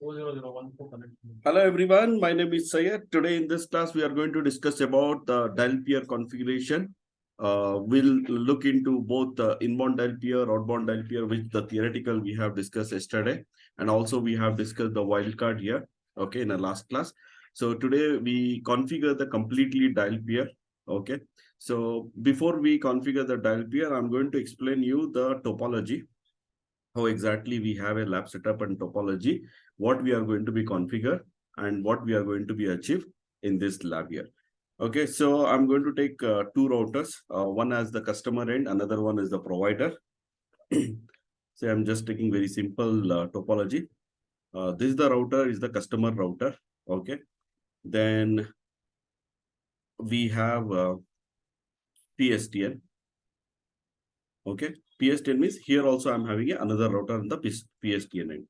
Hello everyone, my name is Syed. Today in this class we are going to discuss about the dial pair configuration. We'll look into both the inbound dial pair, outbound dial pair, which the theoretical we have discussed yesterday, and also we have discussed the wildcard here, okay, in the last class. So today we configure the completely dial pair, okay. So before we configure the dial pair, I'm going to explain you the topology, how exactly we have a lab setup and topology, what we are going to be configure and what we are going to be achieve in this lab here. Okay, so I'm going to take two routers, one as the customer end, another one is the provider. So I'm just taking very simple topology. This is the router, is the customer router. Okay, then we have PSTN. Okay, PSTN means here also I'm having another router in the PSTN end.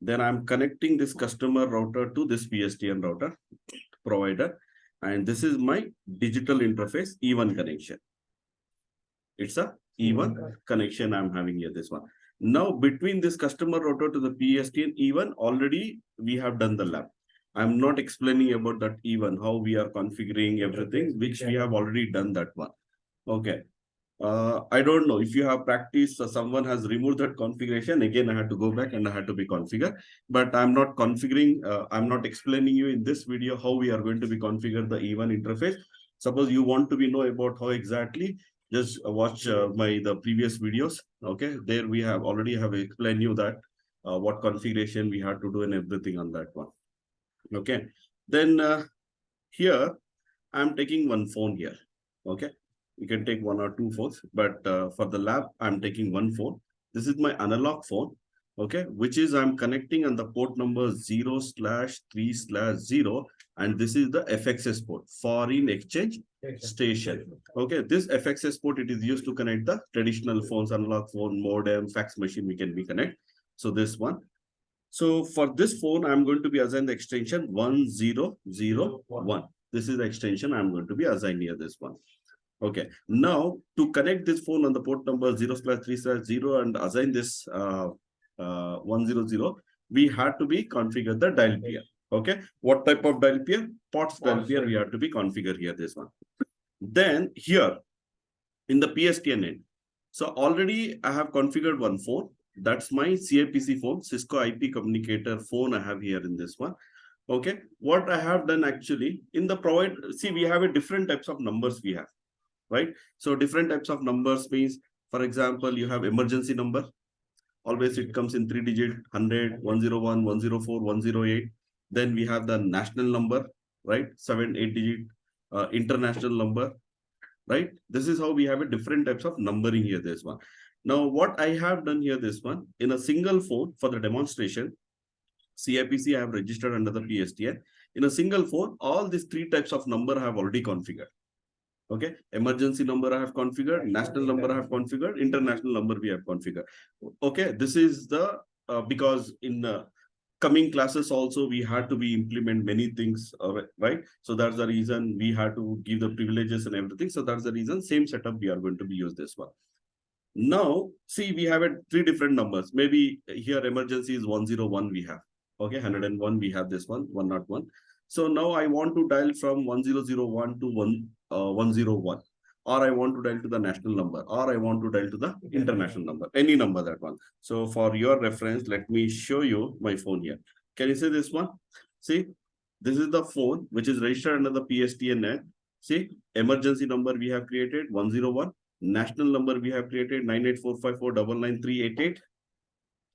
Then I'm connecting this customer router to this PSTN router provider. And this is my digital interface E1 connection. It's a E1 connection I'm having here, this one. Now, between this customer router to the PSTN E1, already we have done the lab. I'm not explaining about that E1, how we are configuring everything, which we have already done that one. Okay. I don't know if you have practiced, someone has removed that configuration. Again, I had to go back and I had to be configured, but I'm not configuring. I'm not explaining you in this video how we are going to be configure the E1 interface. Suppose you want to be know about how exactly, just watch the previous videos. Okay, there we have already have explained you that what configuration we had to do and everything on that one. Okay, then here I'm taking one phone here. Okay, you can take one or two phones, but for the lab, I'm taking one phone. This is my analog phone, okay, which is I'm connecting on the port number 0/3/0, and this is the FXS port, foreign exchange station. Okay, this FXS port, it is used to connect the traditional phones, analog phone, modem, fax machine, we can be connect. So this one. So for this phone, I'm going to be assign the extension 1001. This is the extension I'm going to be assigned here, this one. Okay, now to connect this phone on the port number 0/3/0 and assign this 100, we had to be configure the dial pair. Okay, what type of dial pair? POTS dial pair we have to be configure here, this one. Then here in the PSTN end, so already I have configured one phone. That's my CIPC phone, Cisco IP communicator phone I have here in this one. Okay, what I have done actually in the provide, see we have a different types of numbers we have. Right? So different types of numbers means, for example, you have emergency number. Always it comes in 3-digit, 100, 101, 104, 108. Then we have the national number, right? 7-8-digit international number, right? This is how we have a different types of numbering here, this one. Now, what I have done here, this one, in a single phone for the demonstration, CIPC I have registered under the PSTN. In a single phone, all these three types of number I have already configured. Okay, emergency number I have configured, national number I have configured, international number we have configured. Okay, this is the because in coming classes also we had to be implement many things, right? So that's the reason we had to give the privileges and everything. So that's the reason same setup we are going to be use this one. Now, see, we have three different numbers. Maybe here emergency is 101 we have. Okay, 101 we have this one, 101. So now I want to dial from 1001 to 101, or I want to dial to the national number, or I want to dial to the international number, any number that one. So for your reference, let me show you my phone here. Can you see this one? See, this is the phone which is registered under the PSTN net. See, emergency number we have created 101. National number we have created 98454999388.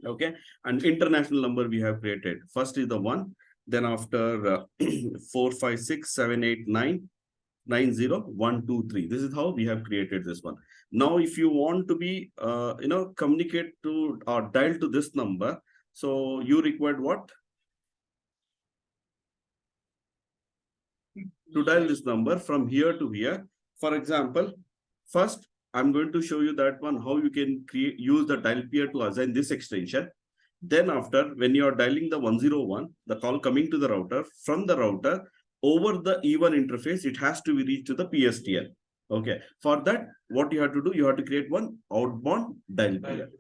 Okay, and international number we have created. First is the 1, then after 4, 5, 6, 7, 8, 9, 90, 1, 2, 3. This is how we have created this one. Now, if you want to be, communicate to or dial to this number, so you required what? To dial this number from here to here. For example, first, I'm going to show you that one, how you can use the dial pair to assign this extension. Then after, when you are dialing the 101, the call coming to the router, from the router, over the E1 interface, it has to be reached to the PSTN. Okay. For that, what you have to do, you have to create one outbound dial pair.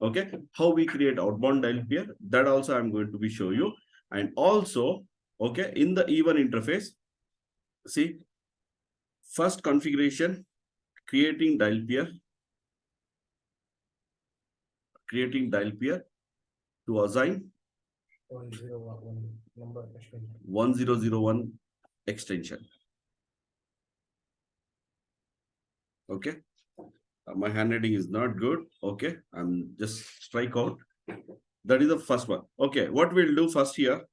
Okay, how we create outbound dial pair, that also I'm going to be show you. And also, okay, in the E1 interface, see, first configuration, creating dial pair to assign 1001 extension. Okay, my handwriting is not good. Okay, I'm just strike out. That is the first one. Okay, what we'll do first here,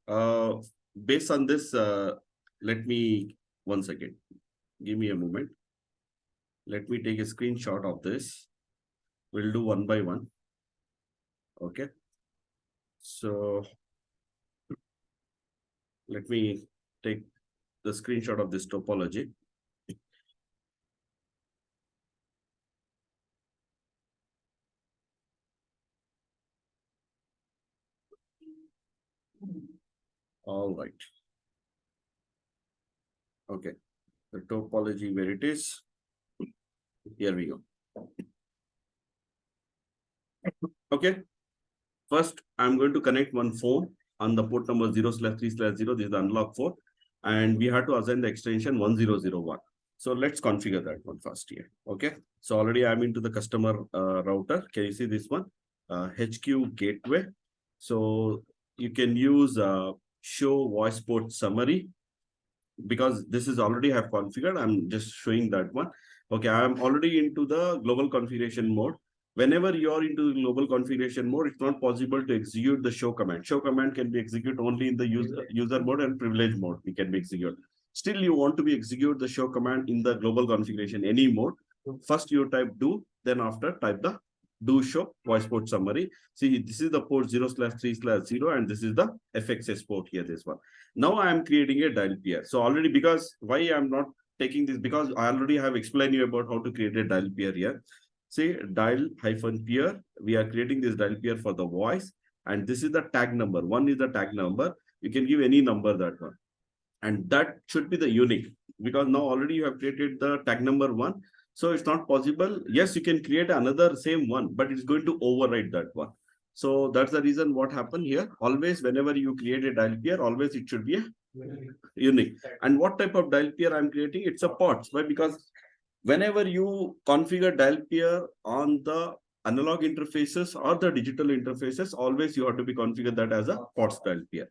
based on this, let me, 1 second, give me a moment. Let me take a screenshot of this. We'll do one by one. Okay. So let me take the screenshot of this topology. All right. Okay. The topology where it is. Here we go. Okay. First, I'm going to connect one phone on the port number 0/3/0. This is the unlock port. And we have to assign the extension 1001. So let's configure that one first here. Okay. So already I'm into the customer router. Can you see this one? HQ gateway. So you can use show voice port summary, because this is already have configured. I'm just showing that one. Okay, I'm already into the global configuration mode. Whenever you're into the global configuration mode, it's not possible to execute the show command. Show command can be executed only in the user mode and privilege mode. It can be executed. Still, you want to be execute the show command in the global configuration, any mode. First, you type do, then after type the do show voice port summary. See, this is the port 0/3/0, and this is the FXS port here, this one. Now I am creating a dial pair. So already, because why I'm not taking this, because I already have explained you about how to create a dial pair here. See, dial hyphen pair. We are creating this dial pair for the voice. And this is the tag number. One is the tag number. You can give any number, that one. And that should be the unique, because now already you have created the tag number one. So it's not possible. Yes, you can create another same one, but it's going to override that one. So that's the reason what happened here. Always, whenever you create a dial pair, always it should be a unique. And what type of dial pair I'm creating? It's a POTS. Why? Because whenever you configure dial pair on the analog interfaces or the digital interfaces, always you have to be configured that as a POTS dial pair.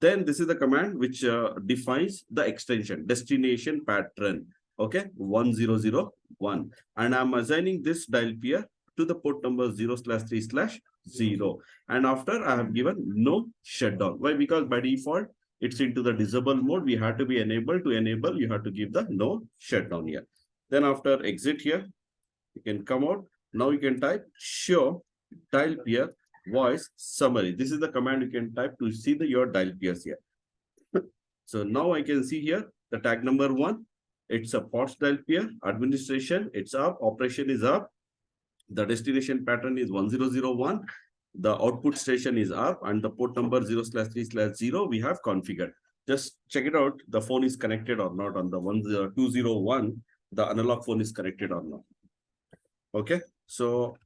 Then this is the command which defines the extension destination pattern. Okay, 1001. And I'm assigning this dial pair to the port number 0/3/0. And after I have given no shutdown. Why? Because by default, it's into the disable mode. We have to be enabled. To enable, you have to give the no shutdown here. Then after exit here, you can come out. Now you can type show dial pair voice summary. This is the command you can type to see your dial pairs here. So now I can see here the tag number one. It's a POTS dial pair. Administration, it's up. Operation is up. The destination pattern is 1001. The output station is up, and the port number 0/3/0 we have configured. Just check it out. The phone is connected or not on the 201. The analog phone is connected or not. Okay. So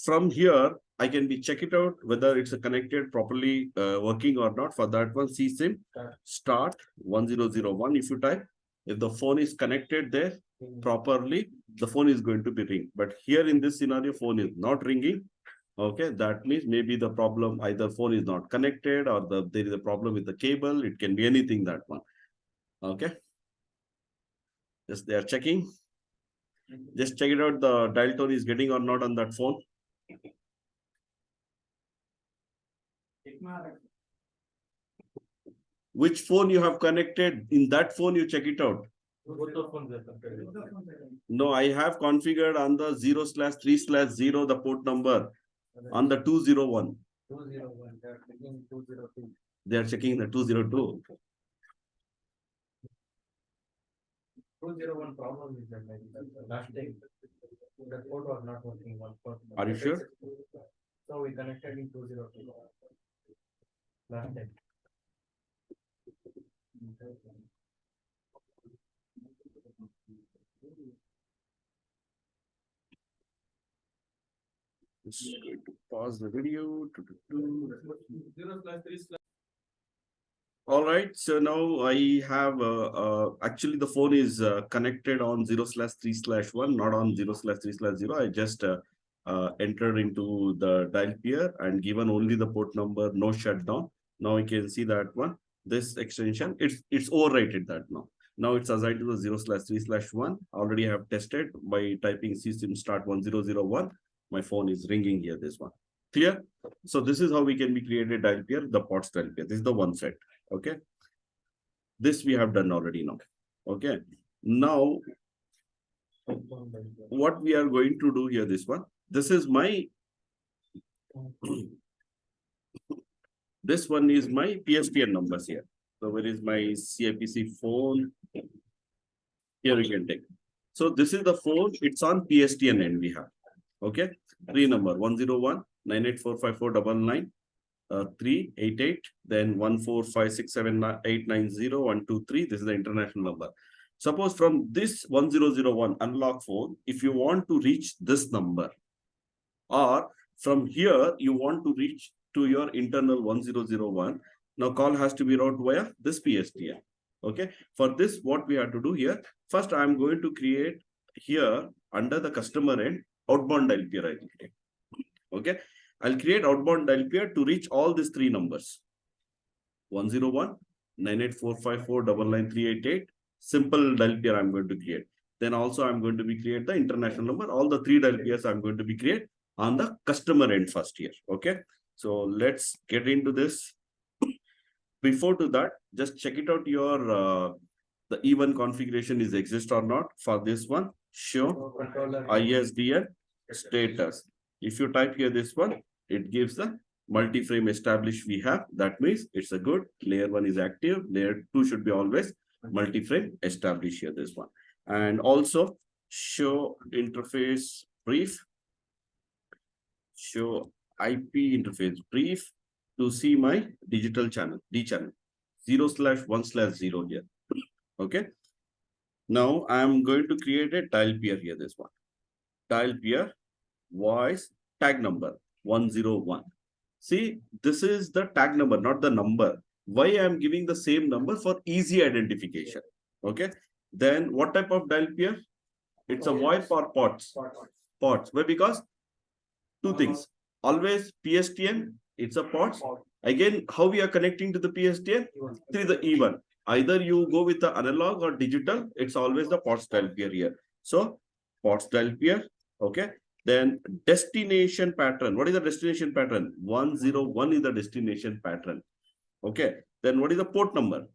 from here, I can be check it out whether it's connected properly, working or not. For that one, CSIM start 1001. If you type, if the phone is connected there properly, the phone is going to be ring. But here in this scenario, phone is not ringing. Okay, that means maybe the problem, either phone is not connected or there is a problem with the cable. It can be anything, that one. Okay. Just they are checking. Just check it out. The dial tone is getting or not on that phone. Which phone you have connected? In that phone, you check it out. No, I have configured on the 0/3/0 the port number on the 201. 201. They are checking the 202. 201 problem is that last time the port was not working. Are you sure? So we connected in 202 last time. Just going to pause the video. All right, so now I have actually the phone is connected on 0/3/1, not on 0/3/0. I just entered into the dial pair and given only the port number, no shutdown. Now you can see that one. This extension, it's overrated that now. Now it's assigned to the 0/3/1. Already I have tested by typing system start 1001. My phone is ringing here. This one clear. So this is how we can be created dial pair, the ports dial pair. This is the one set. Okay, this we have done already now. Okay, now what we are going to do here, this one, this is my this one is my PSTN numbers here. So where is my CIPC phone? Here we can take. So this is the phone, it's on PSTN end we have. Okay, three number 101-9845499. 388, then 14567890123. This is the international number. Suppose from this 1001 unlock phone, if you want to reach this number, or from here you want to reach to your internal 1001, now call has to be routed via this PSTN. Okay, for this what we have to do here, first I am going to create here under the customer end outbound dial pair. Okay, I'll create outbound dial pair to reach all these three numbers. 101-98454-99388. Simple dial pair I'm going to create. Then also I'm going to be create the international number. All the three dial pairs I'm going to be create on the customer end first here. Okay. So let's get into this. Before to that, just check it out your the E1 configuration is exist or not. For this one, show ISDN status. If you type here this one, it gives the multi-frame established we have. That means it's a good. Layer 1 is active. Layer 2 should be always multi-frame established here, this one. And also show interface brief. Show IP interface brief to see my digital channel, D channel, 0/1/0 here. Okay. Now I'm going to create a dial pair here, this one. Dial pair voice tag number 101. See, this is the tag number, not the number. Why I am giving the same number? For easy identification. Okay. Then what type of dial pair? It's a VoIP or POTS. POTS. Why? Because two things. Always PSTN, it's a POTS. Again, how we are connecting to the PSTN? Through the E1. Either you go with the analog or digital, it's always the POTS dial pair here. So POTS dial pair. Okay. Then destination pattern. What is the destination pattern? 101 is the destination pattern. Okay. Then what is the port number?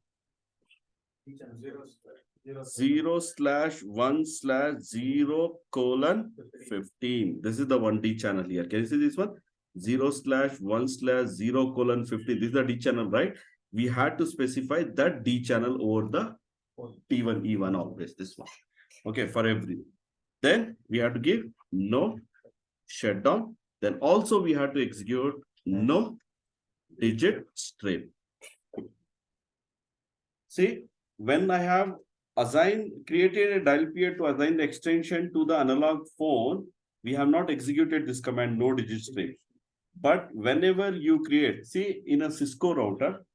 0/1/0:15. This is the 1D channel here. Can you see this one? 0/1/0:15. This is the D channel, right? We had to specify that D channel over the T1 E1 always. This one. Okay, for everything. Then we have to give no shutdown. Then also we have to execute no digit strip. See, when I have created a dial pair to assign the extension to the analog phone, we have not executed this command no digit strip. But whenever you create, see, in a Cisco router,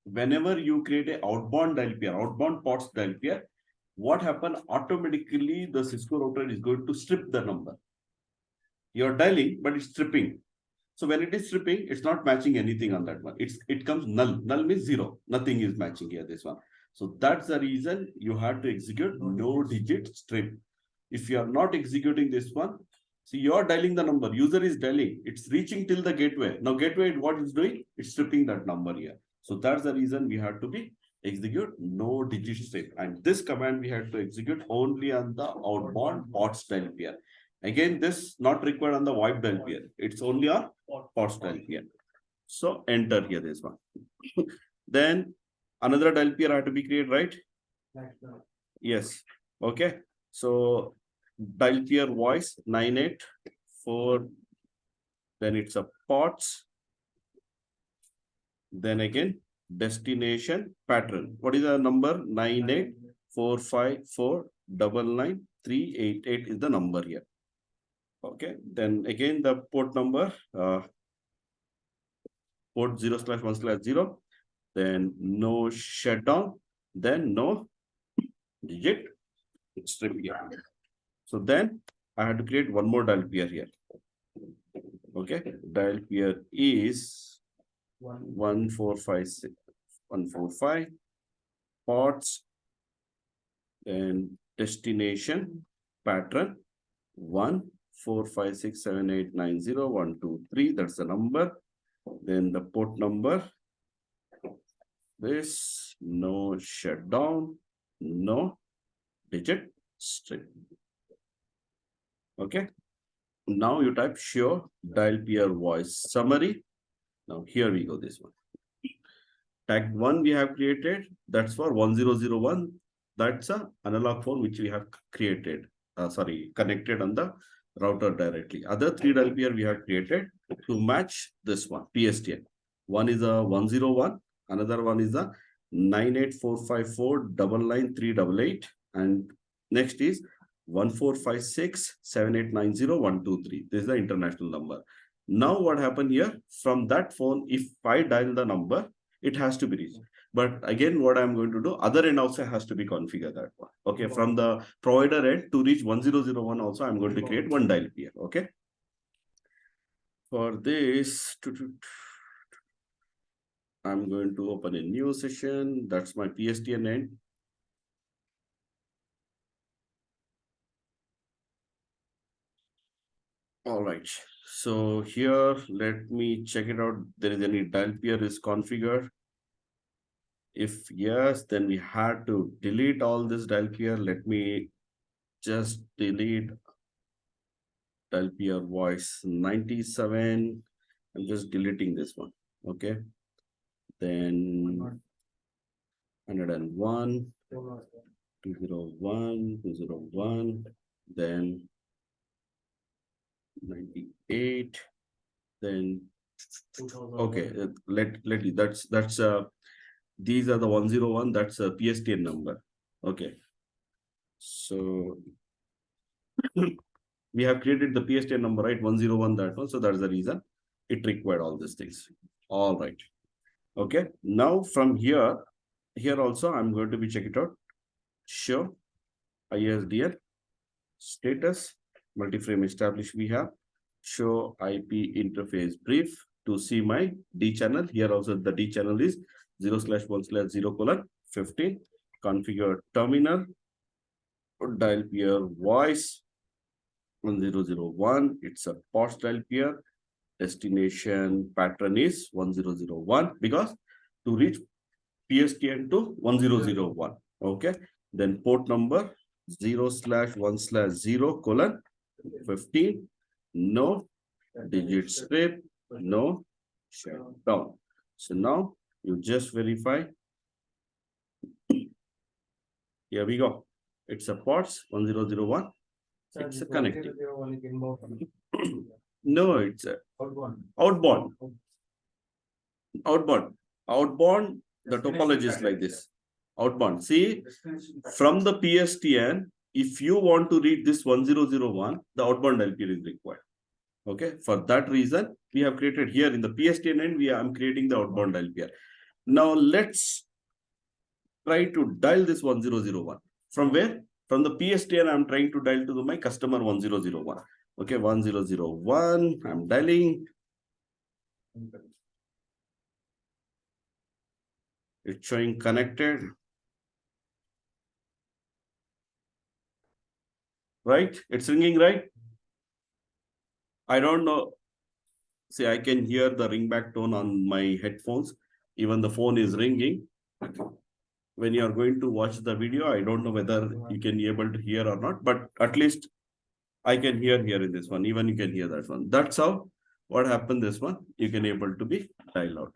whenever you create a outbound dial pair, outbound POTS dial pair, what happens automatically? The Cisco router is going to strip the number. You're dialing, but it's stripping. So when it is stripping, it's not matching anything on that one. It comes null. Null means zero. Nothing is matching here, this one. So that's the reason you have to execute no digit strip. If you are not executing this one, see, you are dialing the number. User is dialing. It's reaching till the gateway. Now gateway, what it's doing? It's stripping that number here. So that's the reason we have to be execute no digit strip. And this command we have to execute only on the outbound POTS dial pair. Again, this not required on the VoIP dial pair. It's only on POTS dial pair. So enter here this one. Then another dial pair have to be created, right? Yes. Okay. So dial pair voice 984. Then it's a POTS. Then again destination pattern. What is the number? 98454999388 is the number here. Okay, then again the port number, port 0/1/0, then no shutdown, then no digit strip here. So then I had to create one more dial pair here. Okay, dial pair is 145 ports and destination pattern 14567890123. That's the number. Then the port number, this no shutdown, no digit strip. Okay. Now you type show dial pair voice summary. Now here we go, this one. Tag 1 we have created, that's for 1001. That's a analog phone which we have created, connected on the router directly. Other 3 dial pair we have created to match this one, PSTN. One is a 101, another one is a 98454993888, and next is 14567890123. This is the international number. Now what happened here, from that phone, if I dial the number, it has to be reached. But again, what I'm going to do, other end also has to be configured that one. Okay, from the provider end to reach 1001 also, I'm going to create one dial pair. Okay. For this, I'm going to open a new session. That's my PSTN end. All right. So here, let me check it out. There is any dial pair is configured. If yes, then we had to delete all this dial pair. Let me just delete dial pair voice 97. I'm just deleting this one. Okay. Then 101, 201, 201, then 98, then okay, that's these are the 101, that's a PSTN number. Okay. So we have created the PSTN number, right? 101, that one. So that's the reason it required all these things. All right. Okay. Now from here also, I'm going to be check it out. Show ISDN status, multi-frame established we have. Show IP interface brief to see my D channel. Here also the D channel is 0/1/0:15. Configure terminal, dial pair voice 1001. It's a POTS dial pair. Destination pattern is 1001 because to reach PSTN to 1001. Okay. Then port number 0/1/0:15. No digit strip, no shutdown. So now you just verify. Here we go. It's a POTS 1001. It's a connecting. No, it's a outbound. Outbound, the topology is like this. Outbound. See, from the PSTN, if you want to read this 1001, the outbound dial pair is required. Okay, for that reason, we have created here in the PSTN end, I'm creating the outbound dial pair. Now let's try to dial this 1001. From where? From the PSTN, I'm trying to dial to my customer 1001. Okay, 1001, I'm dialing. It's showing connected. Right? It's ringing, right? I don't know. See, I can hear the ringback tone on my headphones. Even the phone is ringing. When you are going to watch the video, I don't know whether you can be able to hear or not, but at least I can hear here in this one. Even you can hear that one. That's how what happened this one. You can able to be dial out.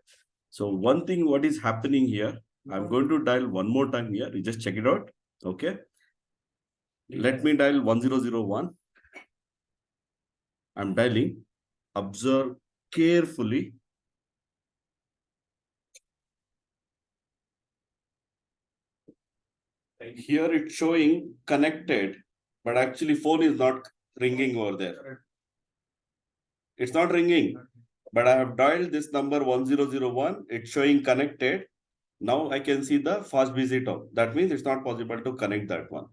So one thing what is happening here, I'm going to dial one more time here. You just check it out. Okay. Let me dial 1001. I'm dialing. Observe carefully. Here it's showing connected, but actually phone is not ringing over there. It's not ringing, but I have dialed this number 1001. It's showing connected. Now I can see the fast busy tone. That means it's not possible to connect that one.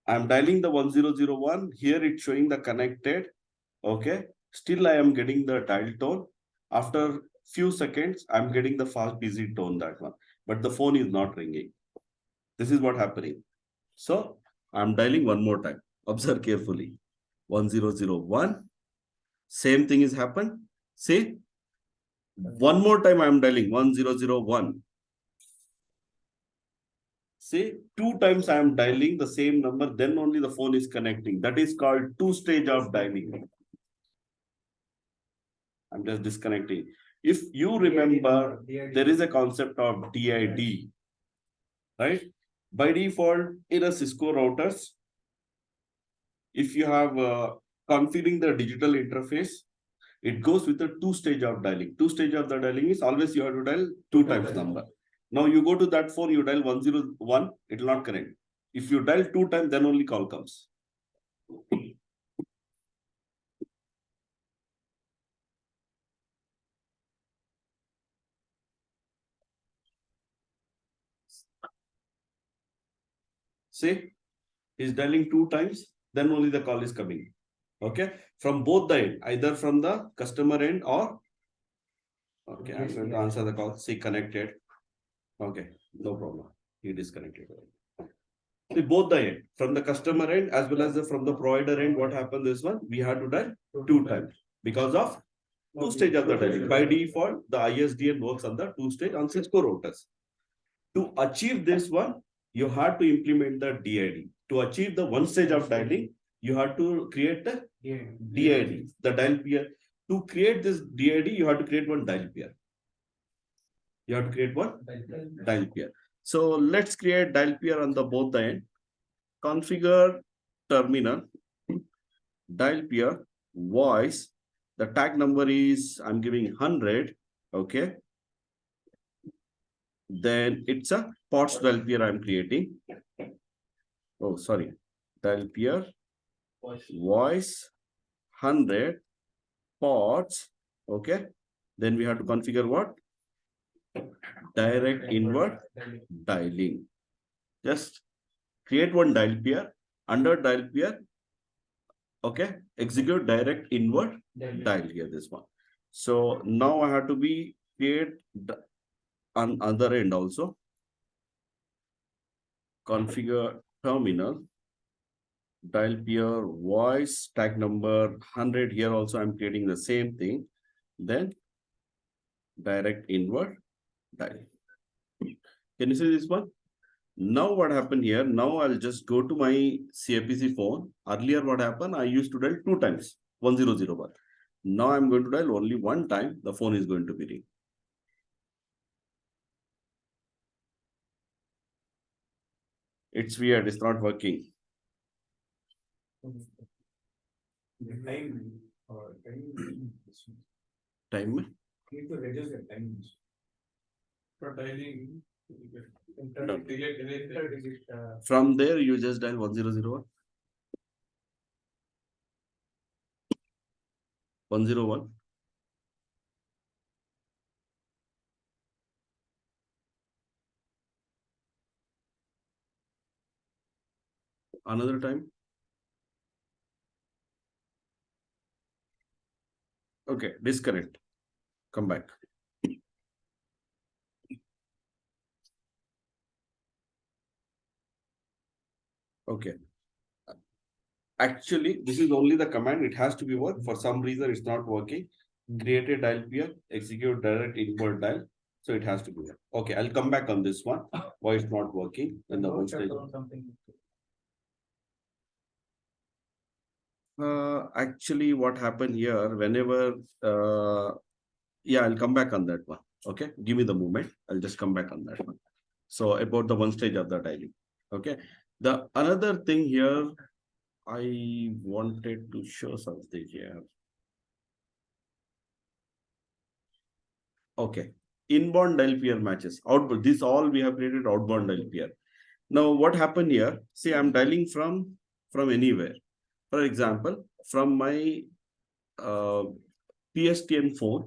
I'm dialing the 1001. Here it's showing the connected. Okay. Still I am getting the dial tone. After few seconds, I'm getting the fast busy tone, that one. But the phone is not ringing. This is what happening. So I'm dialing one more time. Observe carefully. 1001. Same thing is happened. See, one more time I'm dialing 1001. See, two times I am dialing the same number, then only the phone is connecting. That is called two-stage of dialing. I'm just disconnecting. If you remember, there is a concept of DID, right? By default, in a Cisco routers, if you have configuring the digital interface, it goes with a two-stage of dialing. Two-stage of the dialing is always you have to dial two times number. Now you go to that phone, you dial 101, it will not connect. If you dial two times, then only call comes. See, he's dialing two times, then only the call is coming. Okay, from both the end, either from the customer end or okay, I'm going to answer the call. See, connected. Okay, no problem. He disconnected. See, both the end, from the customer end as well as from the provider end, what happened this one? We had to dial two times because of two stage of the dialing. By default, the ISDN works on the two stage on Cisco routers. To achieve this one, you have to implement the DID. To achieve the one stage of dialing, you have to create the DID, the dial pair. To create this DID, you have to create one dial pair. You have to create one dial pair. So let's create dial pair on the both the end. Configure terminal, dial pair, voice. The tag number is, I'm giving 100. Okay. Then it's a POTS dial pair I'm creating. Oh, sorry. Dial pair, voice, 100, POTS. Okay. Then we have to configure what? Direct inward dialing. Just create one dial pair. Under dial pair, okay, execute direct inward dial here, this one. So now I have to be create on other end also. Configure terminal, dial pair, voice, tag number 100. Here also I'm creating the same thing. Then direct inward dial. Can you see this one? Now what happened here? Now I'll just go to my CAPC phone. Earlier what happened? I used to dial two times, 1001. Now I'm going to dial only one time. The phone is going to be ring. It's weird. It's not working. Time? Need to reduce the time. For dialing. From there, you just dial 1001. 101. Another time. Okay, disconnect. Come back. Okay. Actually, this is only the command. It has to be work. For some reason, it's not working. Create a dial pair, execute direct inward dial. So it has to be work. Okay, I'll come back on this one. Why it's not working? Then the one stage. Actually, what happened here, whenever, yeah, I'll come back on that one. Okay, give me the moment. I'll just come back on that one. So about the one stage of the dialing. Okay, the another thing here, I wanted to show something here. Okay, inbound dial pair matches. Outbound, this all we have created outbound dial pair. Now, what happened here? See, I'm dialing from anywhere. For example, from my PSTN 4,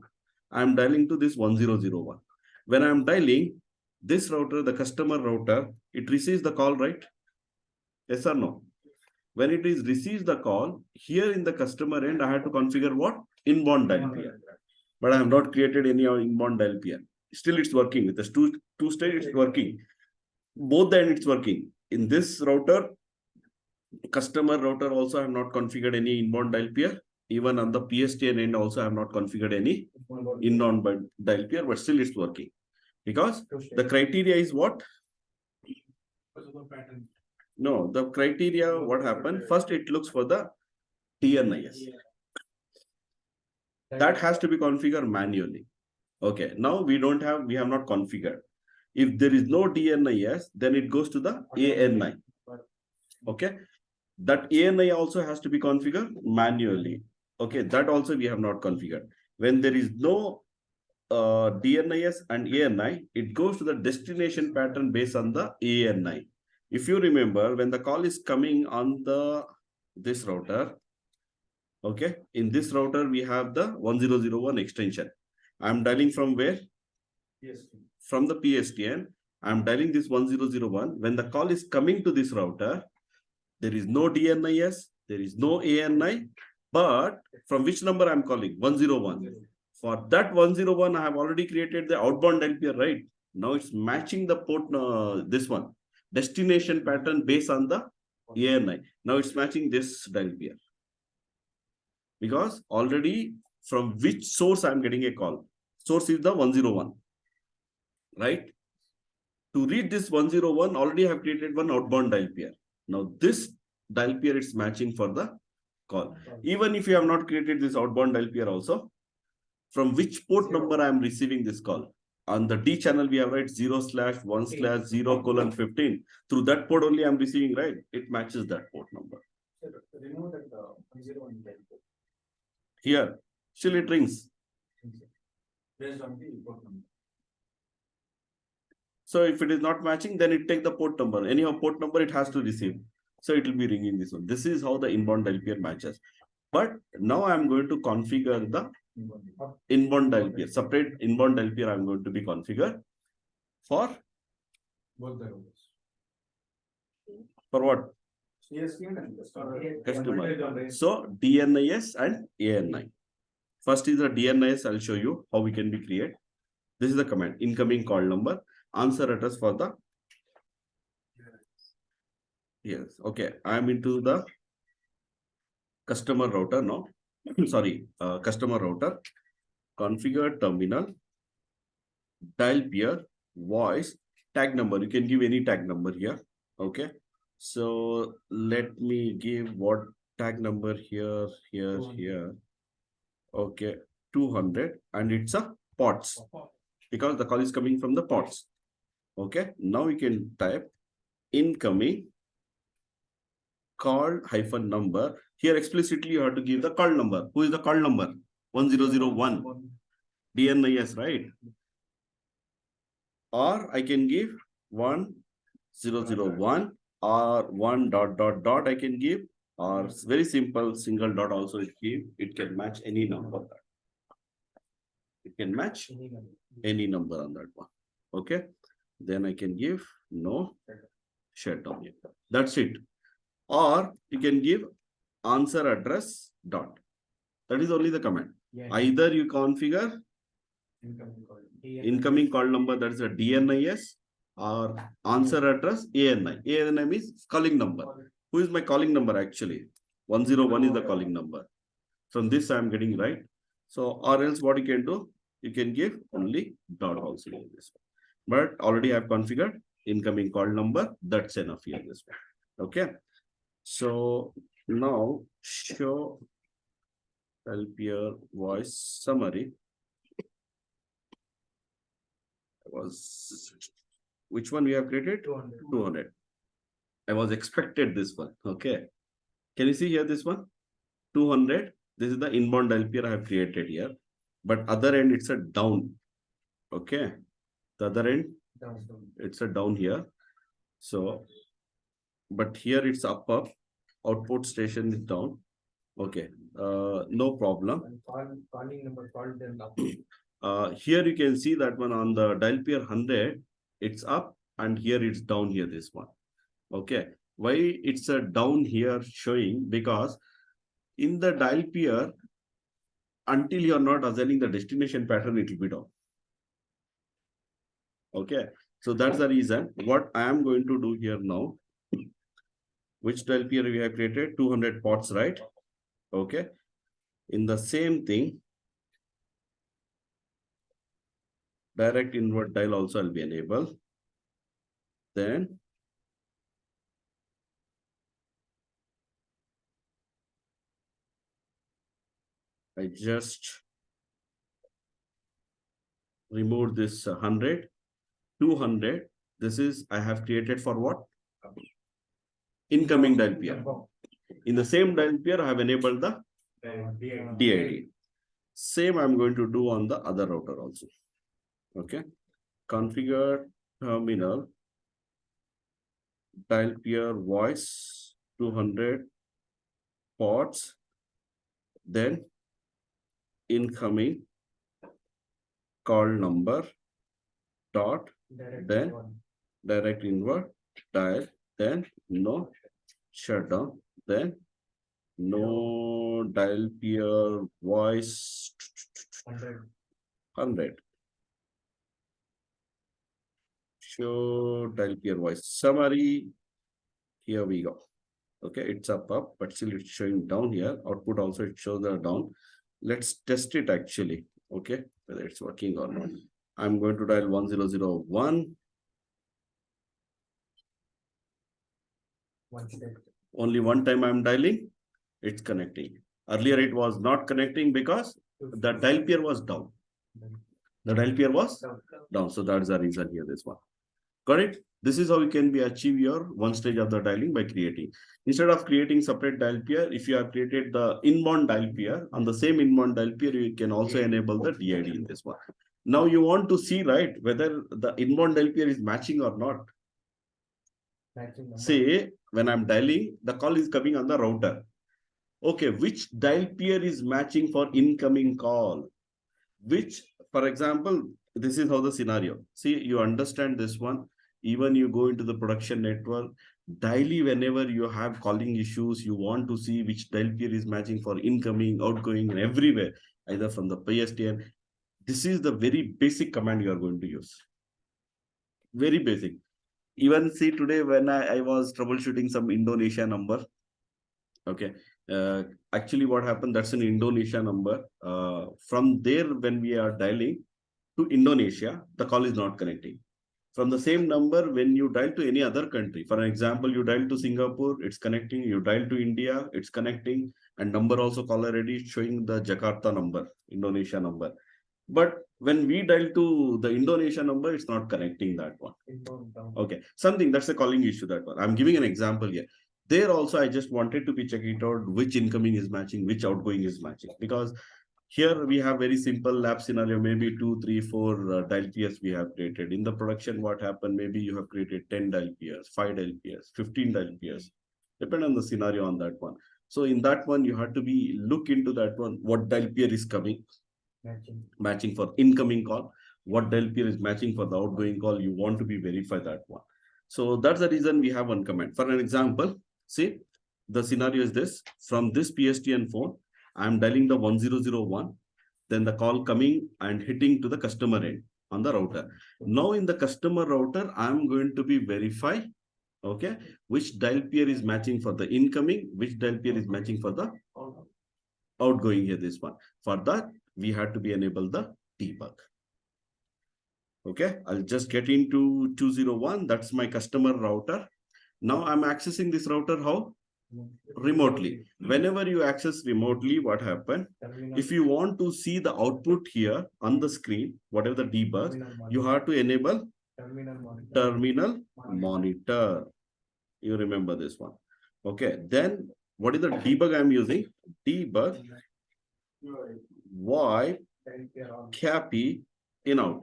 I'm dialing to this 1001. When I'm dialing this router, the customer router, it receives the call, right? Yes or no? When it is receives the call, here in the customer end, I have to configure what? Inbound dial peer. But I have not created any inbound dial peer. Still, it's working with the two stage. It's working. Both the end, it's working. In this router, customer router also I have not configured any inbound dial peer. Even on the PSTN end also I have not configured any inbound dial peer, but still it's working. Because the criteria is what? No, the criteria, what happened? First, it looks for the DNIS. That has to be configured manually. Okay, now we have not configured. If there is no DNIS, then it goes to the ANI. Okay, that ANI also has to be configured manually. Okay, that also we have not configured. When there is no DNIS and ANI, it goes to the destination pattern based on the ANI. If you remember, when the call is coming on this router, okay, in this router we have the 1001 extension. I'm dialing from where? PSTN. From the PSTN. I'm dialing this 1001. When the call is coming to this router, there is no DNIS, there is no ANI, but from which number I'm calling? 101. For that 101, I have already created the outbound dial peer, right? Now it's matching the port, this one, destination pattern based on the ANI. Now it's matching this dial peer. Because already from which source I'm getting a call? Source is the 101, right? To read this 101, already I have created one outbound dial peer. Now this dial peer is matching for the call. Even if you have not created this outbound dial peer also, from which port number I am receiving this call? On the D channel, we have right 0/1/0:15. Through that port only I'm receiving, right? It matches that port number. Remove that 101. Here, still it rings. Based on the port number. So if it is not matching, then it take the port number. Anyhow, port number it has to receive. So it will be ringing this one. This is how the inbound dial peer matches. But now I'm going to configure the inbound dial peer. Separate inbound dial peer I'm going to be configured for Both the rows. For what? Customer. Customer. So DNIS and ANI. First is the DNIS. I'll show you how we can be create. This is the command: incoming call number, answer address for the. Yes. Okay. I'm into the customer router now. Sorry, customer router. Configure terminal. Dial peer, voice, tag number. You can give any tag number here. Okay. So let me give what tag number here. Okay, 200, and it's a POTS because the call is coming from the POTS. Okay, now we can type incoming call hyphen number. Here explicitly you have to give the call number. Who is the call number? 1001 DNIS, right? Or I can give 1001 or 1 ... I can give, or very simple single dot also it give. It can match any number. It can match any number on that one. Okay. Then I can give no shutdown. That's it. Or you can give answer address dot. That is only the command. Either you configure incoming call number, that is a DNIS, or answer address ANI. ANI means calling number. Who is my calling number actually? 101 is the calling number. From this I am getting right. So, or else what you can do? You can give only dot also in this one. But already I have configured incoming call number. That's enough here this one. Okay. So now show help your voice summary. Was which one we have created? 200. I was expected this one. Okay. Can you see here this one? 200. This is the inbound dial peer I have created here. But other end, it's a down. Okay. The other end, it's a down here. So, but here it's up. Output station is down. Okay, no problem. And calling number called them now. Here you can see that one on the dial pair 100, it's up and here it's down here, this one. Okay, why it's a down here showing? Because in the dial pair, until you're not assigning the destination pattern, it will be down. Okay, so that's the reason. What I am going to do here now, which dial pair we have created? 200 pots, right? Okay, in the same thing, direct invert dial also will be enabled. Then I just remove this 100, 200. This is I have created for what? Incoming dial pair. In the same dial pair, I have enabled the DID. Same I'm going to do on the other router also. Okay. Configure terminal dial pair voice 200 ports. Then incoming call number dot then direct invert dial, then no shutdown, then no dial pair voice 100. Show dial pair voice summary. Here we go. Okay, it's up, but still it's showing down here. Output also it shows the down. Let's test it actually. Okay, whether it's working or not. I'm going to dial 1001. Only one time I'm dialing, it's connecting. Earlier it was not connecting because the dial pair was down. The dial pair was down. So that's the reason here, this one. Correct? This is how you can be achieve your one stage of the dialing by creating. Instead of creating separate dial pair, if you have created the inbound dial pair, on the same inbound dial pair, you can also enable the DID in this one. Now you want to see, right, whether the inbound dial pair is matching or not. Say, when I'm dialing, the call is coming on the router. Okay, which dial pair is matching for incoming call? Which, for example, this is how the scenario. See, you understand this one. Even you go into the production network, daily whenever you have calling issues, you want to see which dial pair is matching for incoming, outgoing, and everywhere, either from the PSTN. This is the very basic command you are going to use. Very basic. Even see today when I was troubleshooting some Indonesia number. Okay. Actually, what happened? That's an Indonesia number. From there, when we are dialing to Indonesia, the call is not connecting. From the same number, when you dial to any other country, for example, you dial to Singapore, it's connecting. You dial to India, it's connecting. And number also caller ID showing the Jakarta number, Indonesia number. But when we dial to the Indonesia number, it's not connecting that one. Okay, something that's a calling issue, that one. I'm giving an example here. There also, I just wanted to be checking it out which incoming is matching, which outgoing is matching. Because here we have very simple lab scenario, maybe 2, 3, 4 dial pairs we have created. In the production, what happened? Maybe you have created 10 dial pairs, 5 dial pairs, 15 dial pairs. Depend on the scenario on that one. So in that one, you have to be look into that one, what dial pair is coming. Matching for incoming call, what dial pair is matching for the outgoing call, you want to be verify that one. So that's the reason we have one command. For an example, see, the scenario is this. From this PSTN phone, I'm dialing the 1001, then the call coming and hitting to the customer end on the router. Now in the customer router, I'm going to be verify, okay, which dial pair is matching for the incoming, which dial pair is matching for the outgoing here, this one. For that, we had to be enable the debug. Okay, I'll just get into 201. That's my customer router. Now I'm accessing this router how? Remotely. Whenever you access remotely, what happened? If you want to see the output here on the screen, whatever the debug, you have to enable terminal monitor. You remember this one. Okay, then what is the debug I'm using? Debug void copy in out.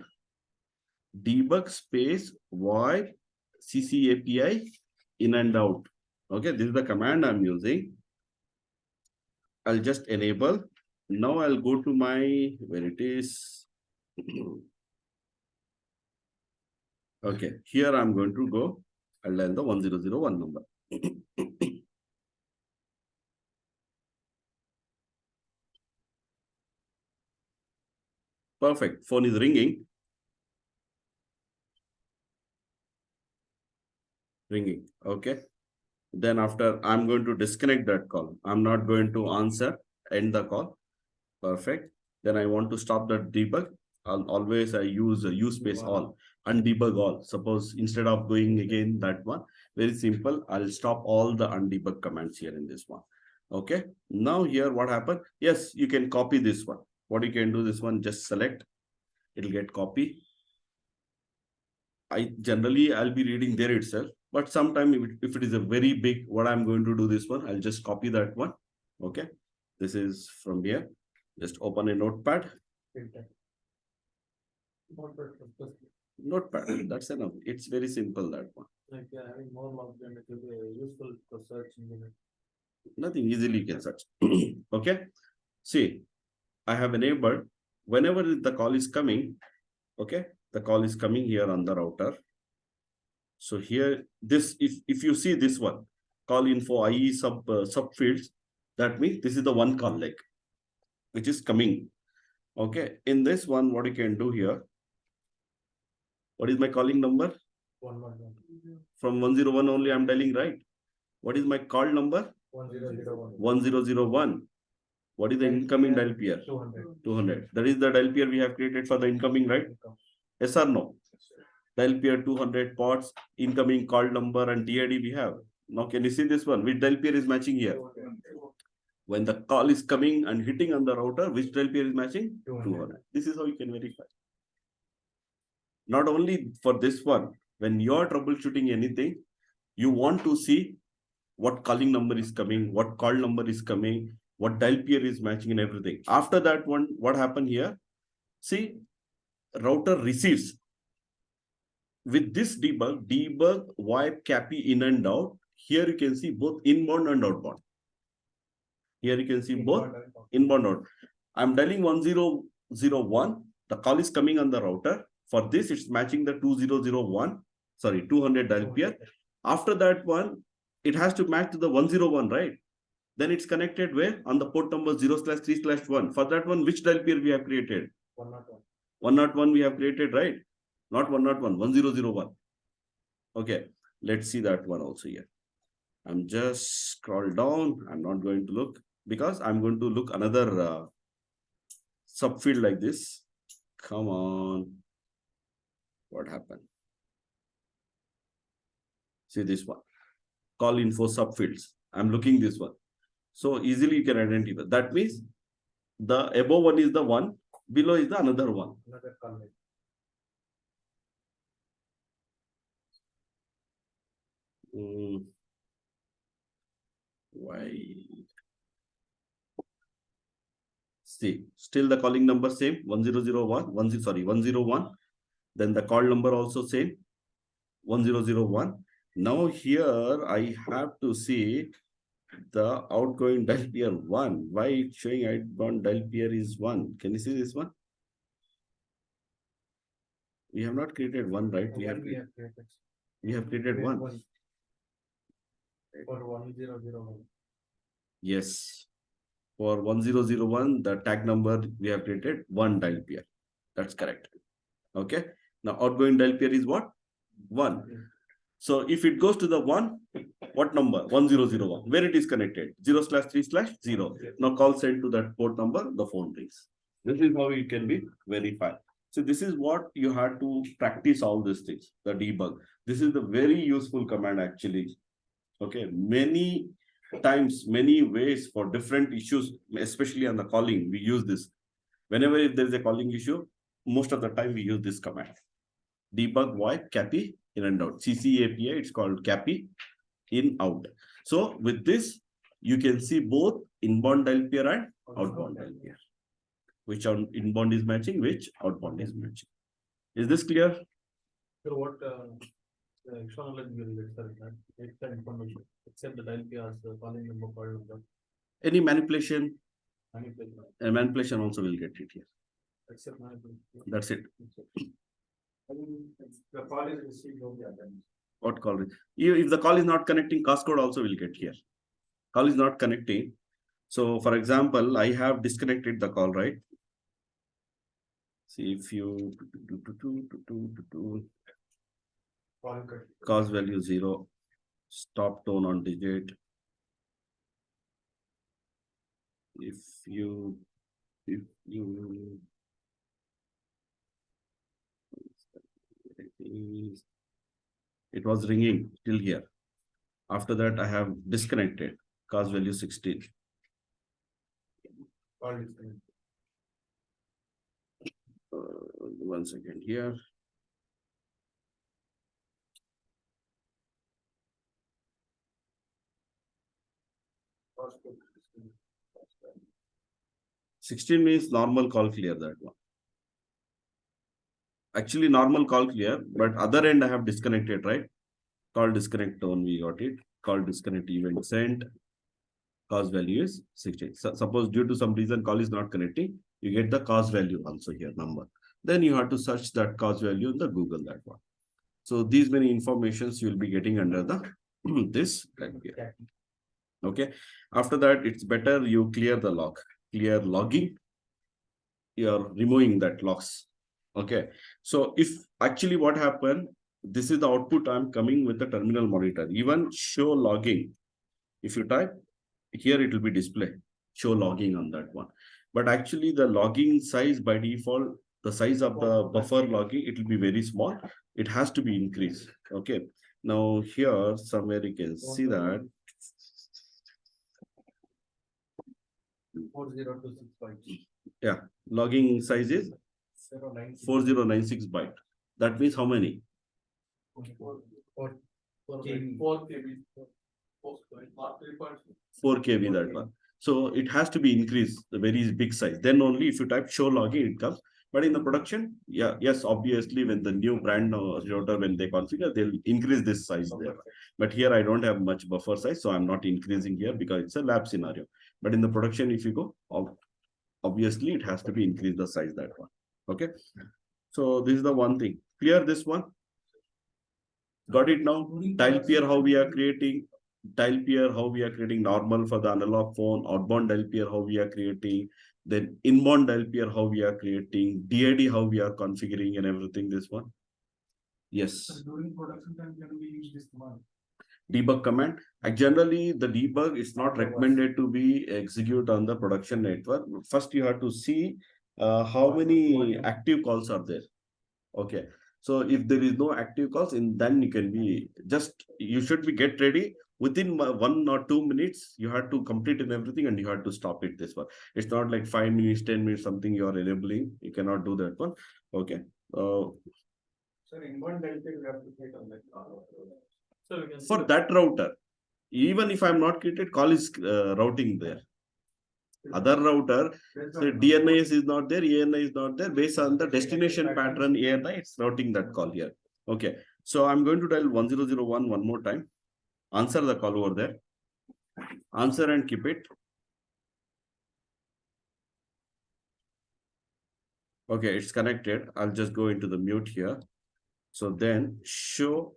Debug space void cc API in and out. Okay, this is the command I'm using. I'll just enable. Now I'll go to my, where it is. Okay, here I'm going to go. I'll dial the 1001 number. Perfect. Phone is ringing. Ringing. Okay. Then after, I'm going to disconnect that call. I'm not going to answer, end the call. Perfect. Then I want to stop the debug. Always I use use space all and debug all. Suppose instead of going again that one, very simple. I'll stop all the undebug commands here in this one. Okay. Now here what happened? Yes, you can copy this one. What you can do this one, just select. It'll get copy. I'll be reading there itself. But sometime if it is a very big, what I'm going to do this one, I'll just copy that one. Okay. This is from here. Just open a notepad. Notepad. That's enough. It's very simple, that one. Like having more logs and it will be useful for searching. Nothing, easily you can search. Okay. See, I have enabled whenever the call is coming. Okay. The call is coming here on the router. So here, this, if you see this one, call info IE subfields, that means this is the one call leg, which is coming. Okay. In this one, what you can do here, what is my calling number? 111. From 101 only I'm dialing, right? What is my call number? 1001. 1001. What is the incoming dial pair? 200. 200. That is the dial pair we have created for the incoming, right? Yes or no? Dial pair 200 ports, incoming call number and DID we have. Now can you see this one? Which dial pair is matching here? When the call is coming and hitting on the router, which dial pair is matching? 200. This is how you can verify. Not only for this one, when you are troubleshooting anything, you want to see what calling number is coming, what call number is coming, what dial pair is matching and everything. After that one, what happened here? See, router receives. With this debug, wipe, copy in and out. Here you can see both inbound and outbound. Here you can see both inbound and out. I'm dialing 1001. The call is coming on the router. For this, it's matching the 2001, sorry, 200 dial pair. After that one, it has to match to the 101, right? Then it's connected where? On the port number 0/3/1. For that one, which dial pair we have created? 101. 101 we have created, right? Not 101, 1001. Okay, let's see that one also here. I'm just scroll down. I'm not going to look because I'm going to look another subfield like this. Come on. What happened? See this one. Call info subfields. I'm looking this one. So easily you can identify. That means the above one is the one, below is the another one. Another call. Why? See, still the calling number same, 1001, 101. Then the call number also same, 1001. Now here I have to see the outgoing dial pair 1. Why it's showing outbound dial pair is 1? Can you see this one? We have not created 1, right? We have created 1. For 1001. Yes. For 1001, the tag number we have created 1 dial pair. That's correct. Okay. Now outgoing dial pair is what? 1. So if it goes to the 1, what number? 1001. Where it is connected? 0/3/0. Now call sent to that port number, the phone rings. This is how it can be verified. So this is what you have to practice all these things, the debug. This is the very useful command actually. Okay, many times, many ways for different issues, especially on the calling, we use this. Whenever if there is a calling issue, most of the time we use this command. Debug, wipe, copy, in and out. CC API, it's called copy, in, out. So with this, you can see both inbound dial pair and outbound dial pair. Which inbound is matching, which outbound is matching. Is this clear? So what external will get information except the dial pair, the calling number, call number. Any manipulation, Manipulation. and manipulation also will get it here. Except manipulation. That's it. I mean, the call is received, okay, then. What call is? If the call is not connecting, code also will get here. Call is not connecting. So for example, I have disconnected the call, right? See if you Call cut. cause value 0, stop tone on digit. If you it was ringing till here. After that, I have disconnected. Cause value 16. Call disconnect. 1 second here. Call disconnect. 16 means normal call clear, that one. Actually, normal call clear, but other end I have disconnected, right? Call disconnect tone, we got it. Call disconnect event sent. Cause value is 16. So, suppose due to some reason call is not connecting, you get the cause value also here, number. Then you have to search that cause value in the Google, that one. So these many informations you will be getting under the this right here. Okay. After that, it's better you clear the log. Clear logging. You're removing that logs. Okay. So if actually what happened, this is the output I'm coming with the terminal monitor. Even show logging. If you type here, it will be display. Show logging on that one. But actually the logging size by default, the size of the buffer logging, it will be very small. It has to be increased. Okay. Now here somewhere you can see that 4026 yeah, logging size is 4096 byte. That means how many? 4 KB. 4 KB, that one. So it has to be increased, the very big size. Then only if you type show logging, it comes. But in the production, yeah, yes, obviously when the new brand router, when they configure, they'll increase this size there. But here I don't have much buffer size, so I'm not increasing here because it's a lab scenario. But in the production, if you go, obviously it has to be increased the size, that one. Okay. So this is the one thing. Clear this one? Got it now? Dial pair, how we are creating. Dial pair, how we are creating normal for the analog phone. Outbound dial pair, how we are creating. Then inbound dial pair, how we are creating. DID, how we are configuring and everything. This one. Yes. During production time, can we use this command? Debug command. Generally, the debug is not recommended to be executed on the production network. First, you have to see how many active calls are there. Okay. So if there is no active calls, then you can be you should be get ready within 1 or 2 minutes. You have to complete and everything, and you have to stop it. This one. It's not like 5 minutes, 10 minutes, something you are enabling. You cannot do that one. Okay. Sir, in one delta, you have to take on that. So we can For that router, even if I'm not created, call is routing there. Other router, so DNIS is not there, ANI is not there. Based on the destination pattern ANI, it's routing that call here. Okay. So I'm going to dial 1001 one more time. Answer the call over there. Answer and keep it. Okay, it's connected. I'll just go into the mute here. So then show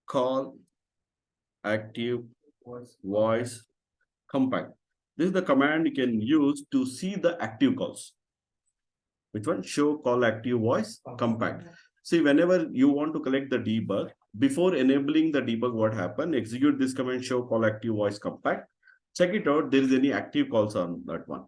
call active voice compact. This is the command you can use to see the active calls. Which one? Show call active voice compact. See, whenever you want to collect the debug, before enabling the debug, what happened? Execute this command, show call active voice compact. Check it out. There is any active calls on that one.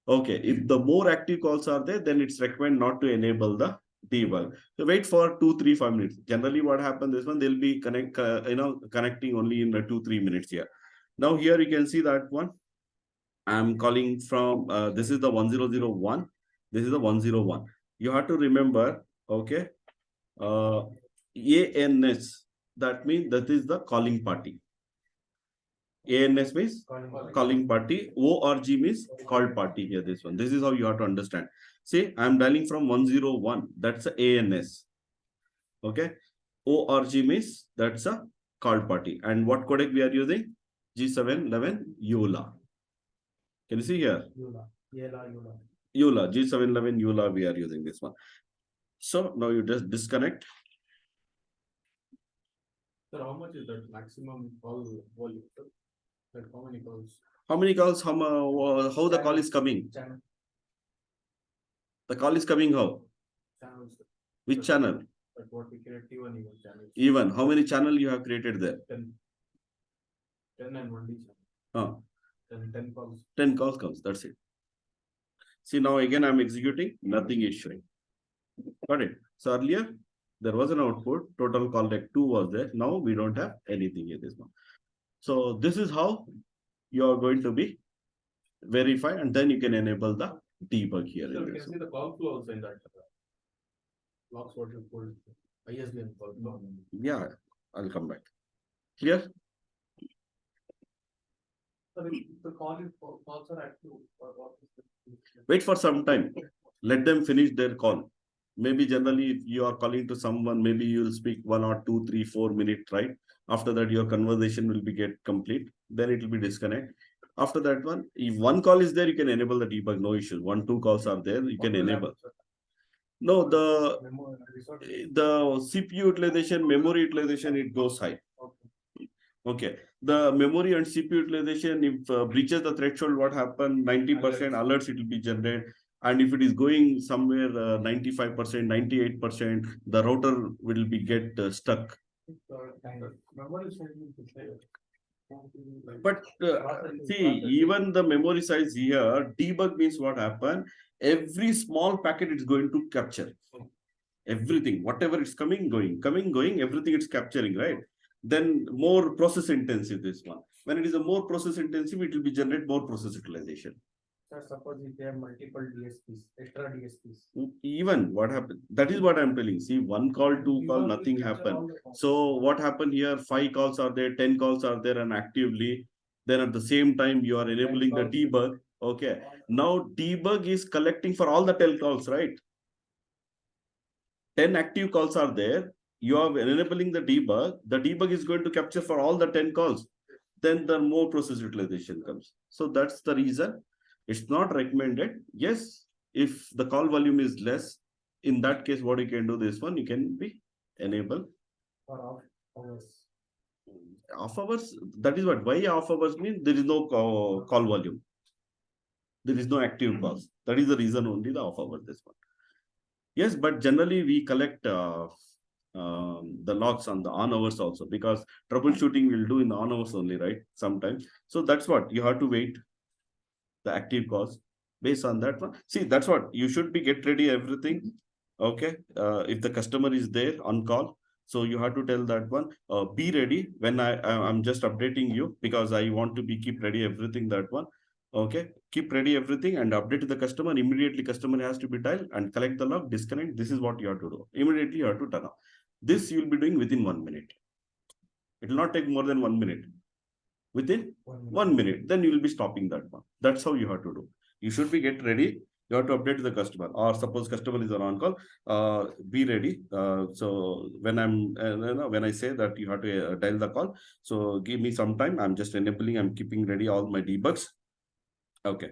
Okay. If the more active calls are there, then it's recommend not to enable the debug. So wait for 2, 3, 5 minutes. Generally, what happens? This one they'll be connecting only in 2, 3 minutes here. Now here you can see that one. I'm calling from this is the 1001. This is the 101. You have to remember, okay, ANS, that means that is the calling party. ANS means calling party. ORG means called party here. This one. This is how you have to understand. See, I'm dialing from 101. That's a ANS. Okay. ORG means that's a called party. And what codec we are using? G711 EULA. Can you see here? EULA. EULA, G711 EULA, we are using this one. So now you just disconnect. Sir, how much is that maximum call volume, sir? Like how many calls? How many calls? How the call is coming? Channel. The call is coming how? Channels. Sir. Which channel? But what we create even channel. Even. How many channel you have created there? 10 and 1D channel. Huh. 10 calls. 10 calls comes. That's it. See, now again I'm executing. Nothing is showing. Got it. So earlier there was an output. Total call like 2 was there. Now we don't have anything in this one. So this is how you are going to be verify, and then you can enable the debug here. So we can see the call flow also in that. Logs what you pulled. ISDN call flow. Yeah, I'll come back. Clear? So the calls are active. Wait for some time. Let them finish their call. Maybe generally, if you are calling to someone, maybe you'll speak 1 or 2, 3, 4 minutes, right? After that, your conversation will be get complete. Then it will be disconnect. After that one, if one call is there, you can enable the debug, no issues. 1, 2 calls are there, you can enable. No, the CPU utilization, memory utilization, it goes high. Okay. The memory and CPU utilization, if breaches the threshold, what happened? 90% alerts it will be generated. And if it is going somewhere 95%, 98%, the router will be get stuck. But see, even the memory size here, debug means what happened? Every small packet is going to capture. Everything, whatever is coming, going, everything it's capturing, right? Then more process intensive this one. When it is a more process intensive, it will be generate more process utilization. Sir, suppose if they have multiple DSPs, extra DSPs. Even what happened? That is what I'm telling. See, 1 call, 2 call, nothing happened. So what happened here? 5 calls are there, 10 calls are there, and actively. Then at the same time, you are enabling the debug. Okay. Now debug is collecting for all the 10 calls, right? 10 active calls are there. You are enabling the debug is going to capture for all the 10 calls. Then the more process utilization comes. So that's the reason. It's not recommended. Yes, if the call volume is less, in that case, what you can do this one, you can be enable. For off hours. Off hours, that is what, why off hours means there is no call volume. There is no active calls. That is the reason only the off hours this one. Yes, but generally we collect the logs on the on hours also, because troubleshooting will do in the on hours only, right? Sometimes. So that's what you have to wait the active calls based on that one. See, that's what you should be get ready everything. Okay. If the customer is there on call, so you have to tell that one, be ready when I'm just updating you, because I want to be keep ready everything that one. Okay, keep ready everything and update to the customer. Immediately customer has to be dialed and collect the log, disconnect. This is what you have to do. Immediately you have to turn off. This you'll be doing within 1 minute. It will not take more than 1 minute. Within 1 minute, then you will be stopping that one. That's how you have to do. You should be get ready. You have to update the customer, or suppose customer is on call, be ready. So when when I say that you have to dial the call, so give me some time. I'm just enabling. I'm keeping ready all my debugs. Okay,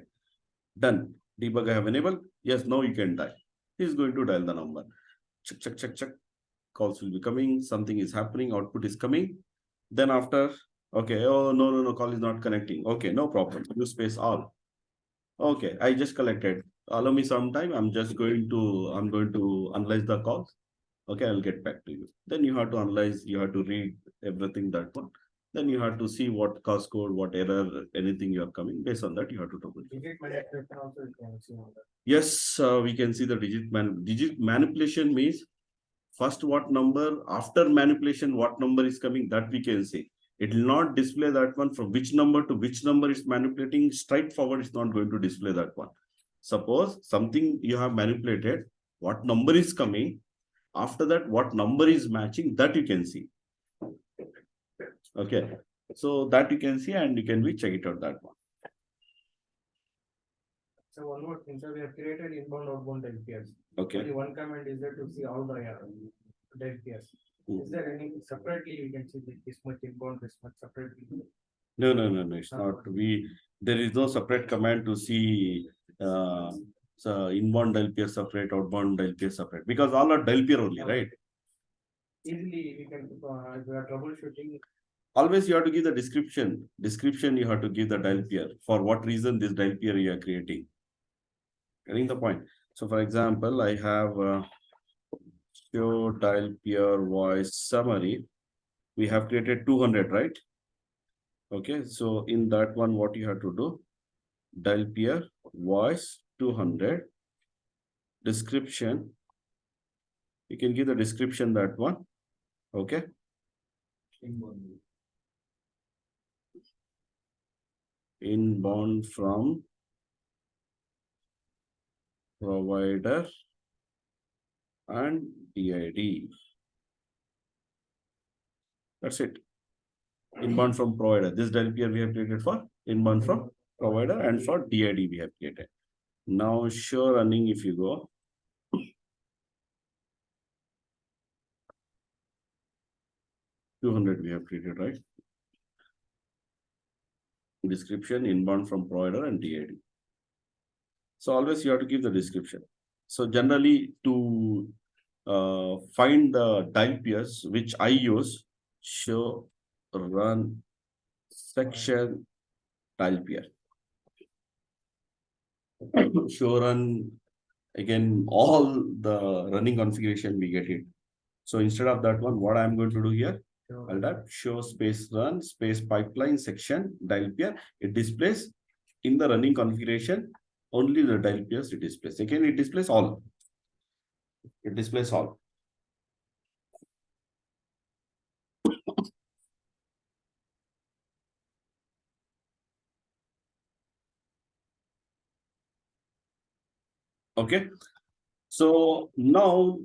done. Debug I have enabled. Yes, now you can dial. He's going to dial the number. Check. Calls will be coming. Something is happening. Output is coming. Then after, okay, oh no, call is not connecting. Okay, no problem. Use space all. Okay, I just collected. Allow me some time. I'm going to analyze the calls. Okay, I'll get back to you. Then you have to analyze. You have to read everything that one. Then you have to see what cause code, what error, anything you are coming. Based on that, you have to troubleshoot. Digit manipulation also you can see on that. Yes, we can see the digit manipulation means first what number, after manipulation what number is coming, that we can see. It will not display that one from which number to which number is manipulating. Straightforward is not going to display that one. Suppose something you have manipulated, what number is coming, after that what number is matching, that you can see. Okay, so that you can see and you can be check it out that one. So one more thing, sir, we have created inbound outbound LPS. Okay. Only one command is there to see all the LPS. Is there any separately you can see this much inbound, this much separately? No, it's not. There is no separate command to see so inbound dial pair separate, outbound dial pair separate, because all are dial pair only, right? Easily we can, if we are troubleshooting. Always you have to give the description. Description you have to give the dial pair. For what reason this dial pair you are creating. Getting the point. So for example, I have show dial pair voice summary. We have created 200, right? Okay, so in that one, what you have to do? Dial pair voice 200 description. You can give the description that one. Okay. Inbound from provider and DID. That's it. Inbound from provider. This dial pair we have created for inbound from provider, and for DID we have created. Now show running if you go. $200 we have created, right? Description inbound from provider and DID. So always you have to give the description. So generally to find the dial pairs which I use, show run section dial pair. Show run, again all the running configuration we get it. So instead of that one, what I'm going to do here, I'll type show space run space pipeline section dial pair. It displays in the running configuration only the dial pairs it displays. Again, it displays all. It displays all. Okay. So now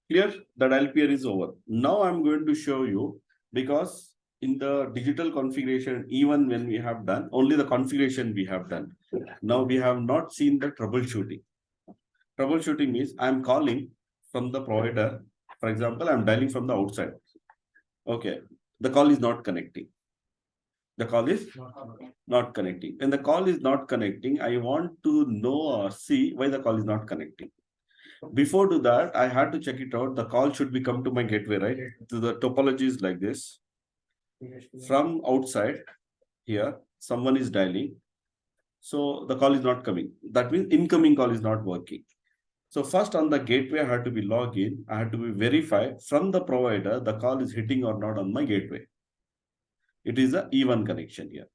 clear, the dial pair is over. Now I'm going to show you, because in the digital configuration, even when we have done only the configuration we have done. Now we have not seen the troubleshooting. Troubleshooting means I'm calling from the provider. For example, I'm dialing from the outside. Okay. The call is not connecting. The call is not connecting. When the call is not connecting, I want to know or see why the call is not connecting. Before do that, I had to check it out. The call should be come to my gateway, right? So the topology is like this. From outside here, someone is dialing. So the call is not coming. That means incoming call is not working. So first on the gateway, I had to be logged in. I had to be verified from the provider, the call is hitting or not on my gateway. It is a even connection here.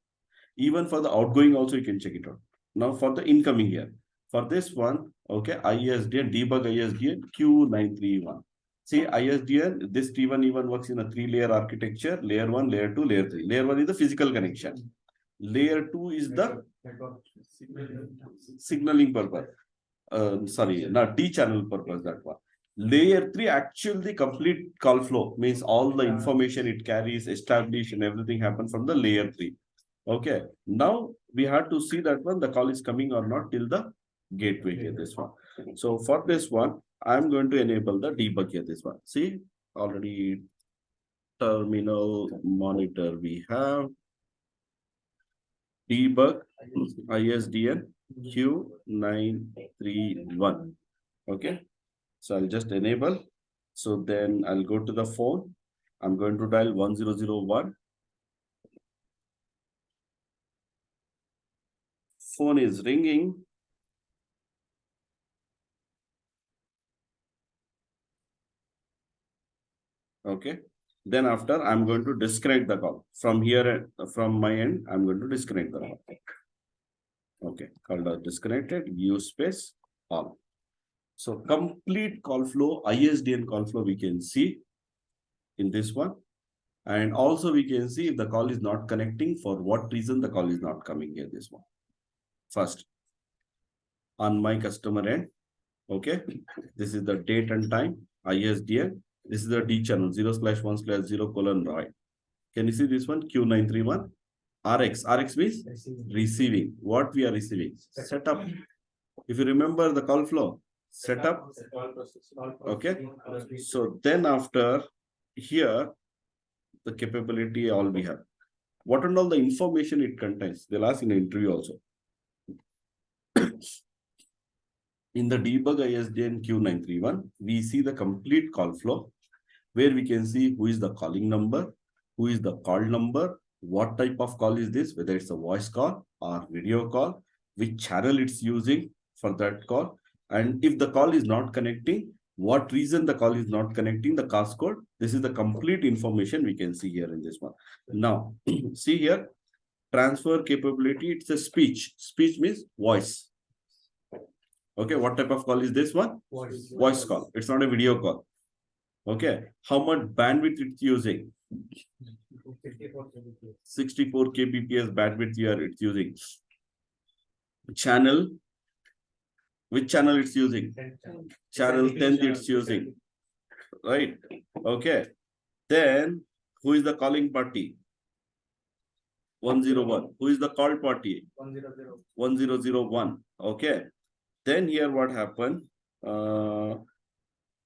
Even for the outgoing also, you can check it out. Now for the incoming here. For this one, okay, ISDN, debug ISDN Q931. See, ISDN, this T1 even works in a 3-layer architecture, layer 1, layer 2, layer 3. Layer 1 is the physical connection. Layer 2 is the signaling purpose. Sorry, not D-channel purpose, that one. Layer 3 actually complete call flow, means all the information it carries, established and everything happens from the layer 3. Okay, now we have to see that one, the call is coming or not till the gateway here, this one. So for this one, I'm going to enable the debug here, this one. See, already terminal monitor we have. Debug ISDN Q931. Okay, so I'll just enable. So then I'll go to the phone. I'm going to dial 1001. Phone is ringing. Okay. Then after, I'm going to disconnect the call. From here, from my end, I'm going to disconnect the call. Okay, called disconnected, use space, on. So complete call flow, ISDN call flow we can see in this one. And also we can see if the call is not connecting, for what reason the call is not coming here, this one. First, on my customer end, okay, this is the date and time, ISDN. This is the D channel, 0/1/0:right. Can you see this one, Q931? RX means receiving. What we are receiving? Setup. If you remember the call flow, setup. Okay. So then after here, the capability all we have. what and all the information it contains. They'll ask in the interview also. In the debug ISDN Q931, we see the complete call flow where we can see who is the calling number, who is the call number, what type of call is this, whether it's a voice call or video call, which channel it's using for that call. And if the call is not connecting, what reason the call is not connecting, the cast code. This is the complete information we can see here in this one. Now, see here, transfer capability, it's a speech. Speech means voice. Okay, what type of call is this one? Voice call. It's not a video call. Okay, how much bandwidth it's using? 64 kbps bandwidth here it's using. Channel, which channel it's using? Channel 10 it's using. Right. Okay. Then who is the calling party? 101. Who is the call party? 1001. Okay. Then here what happened?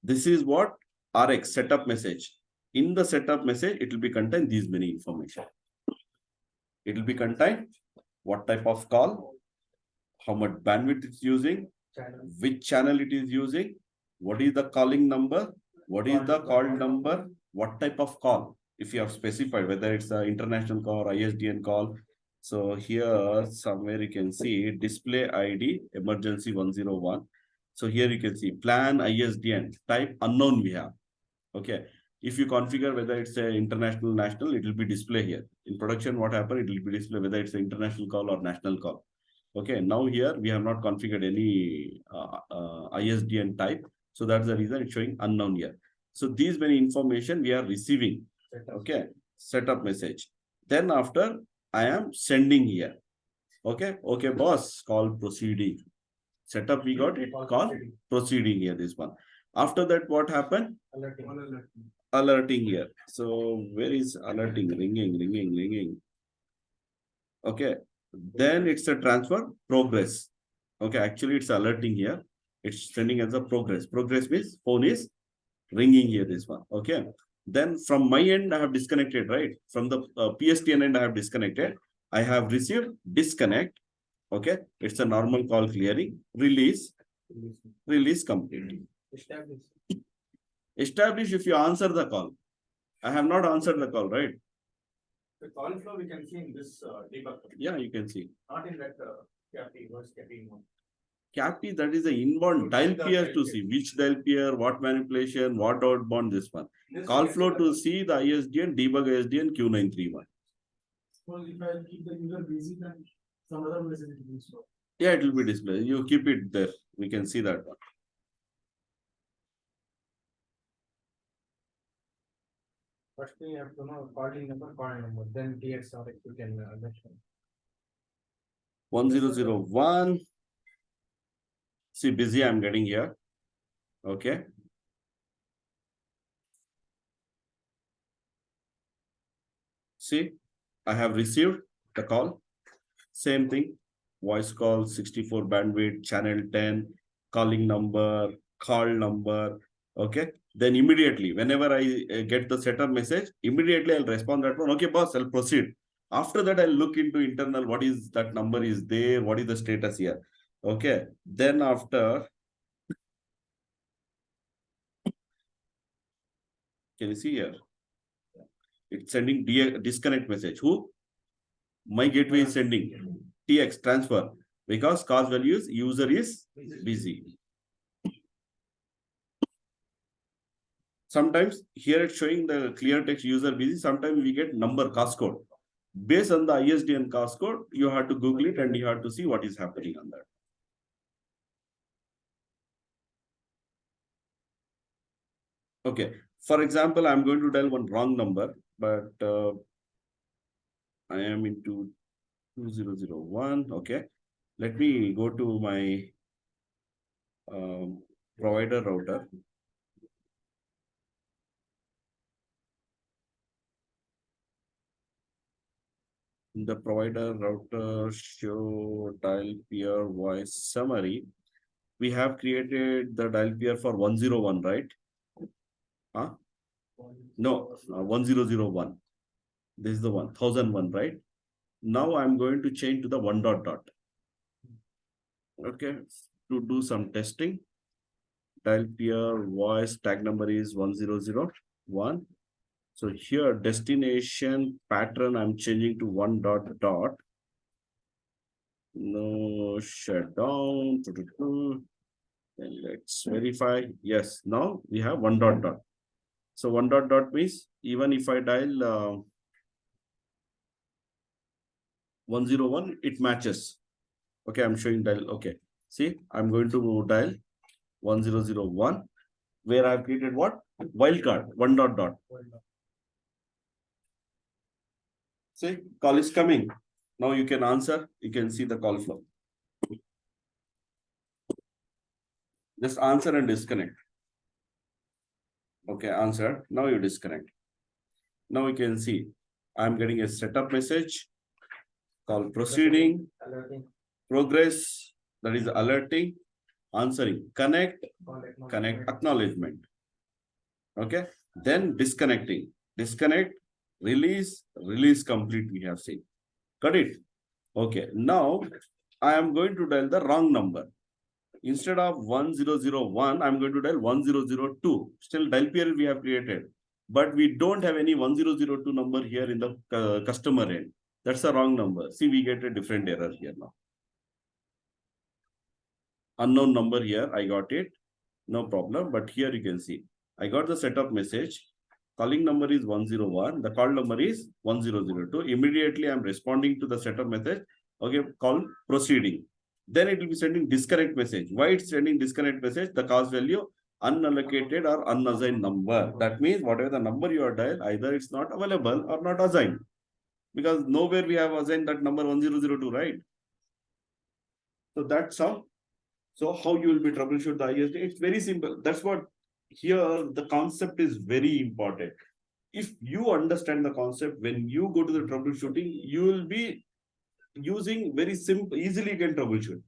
This is what RX setup message. In the setup message, it will be contain these many information. It will be contain what type of call, how much bandwidth it's using, which channel it is using, what is the calling number, what is the call number, what type of call. If you have specified whether it's an international call or ISDN call. So here somewhere you can see display ID emergency 101. So here you can see plan ISDN type unknown we have. Okay. If you configure whether it's a international, national, it will be display here. In production, what happened? It will be display whether it's an international call or national call. Okay. Now here we have not configured any ISDN type. So that's the reason it's showing unknown here. So these many information we are receiving. Okay. Setup message. Then after I am sending here. Okay. Okay, boss, call proceeding. Setup we got it, call proceeding here, this one. After that, what happened? Alerting here. So where is alerting? Ringing. Okay. Then it's a transfer progress. Okay. Actually, it's alerting here. It's sending as a progress. Progress means phone is ringing here, this one. Okay. Then from my end, I have disconnected, right? From the PSTN end, I have disconnected. I have received disconnect. Okay. It's a normal call clearing. Release complete. Establish if you answer the call. I have not answered the call, right? The call flow we can see in this debug. Yeah, you can see. Not in that CAPI, what's CAPI one. CAPI, that is the inbound dial peer to see which dial peer, what manipulation, what outbound, this one. Call flow to see the ISDN, debug ISDN Q931. Well, if I keep the user busy, then some other message will be shown. Yeah, it will be displayed. You keep it there. We can see that one. First thing you have to know calling number, then TX or you can mention. 1001. See, busy I'm getting here. Okay. See, I have received the call. Same thing. Voice call, 64 bandwidth, channel 10, calling number, call number. Okay. Then immediately, whenever I get the setup message, immediately I'll respond that one. Okay, boss, I'll proceed. After that, I'll look into internal. What is that number is there? What is the status here? Okay. Then after, can you see here? It's sending disconnect message. Who? My gateway is sending TX transfer because cause values user is busy. Sometimes here it's showing the clear text user busy. Sometimes we get number cast code. Based on the ISDN cast code, you have to Google it and you have to see what is happening on that. Okay. For example, I'm going to dial one wrong number, but I am into 2001. Okay. Let me go to my provider router. In the provider router show dial peer voice summary, we have created the dial peer for 101, right? Huh? No, 1001. This is the 1001, right? Now I'm going to change to the 1 dot dot. Okay, to do some testing. Dial peer voice tag number is 1001. So here destination pattern I'm changing to 1 dot dot. No shutdown. And let's verify. Yes, now we have 1 dot dot. So 1 dot dot means even if I dial 101, it matches. Okay, I'm showing dial. Okay, see, I'm going to dial 1001, where I've created what? Wildcard, 1 dot dot. See, call is coming. Now you can answer, you can see the call flow. Just answer and disconnect. Okay, answer. Now you disconnect. Now you can see I'm getting a setup message, call proceeding, progress, that is alerting, answering, connect, acknowledgement. Okay, then disconnecting, disconnect, release, release complete, we have seen. Got it? Okay, now I am going to dial the wrong number. Instead of 1001, I'm going to dial 1002. Still dial pair we have created, but we don't have any 1002 number here in the customer end. That's a wrong number. See, we get a different error here now. Unknown number here, I got it. No problem, but here you can see, I got the setup message. Calling number is 101. The call number is 1002. Immediately, I'm responding to the setup message. Okay, call proceeding. Then it will be sending disconnect message. Why it's sending disconnect message? The cause value unallocated or unassigned number. That means whatever the number you are dialed, either it's not available or not assigned. Because nowhere we have assigned that number 1002, right? So that's how. So how you will be troubleshoot the ISD? It's very simple. That's what here the concept is very important. If you understand the concept, when you go to the troubleshooting, you will be using very simple, easily you can troubleshoot.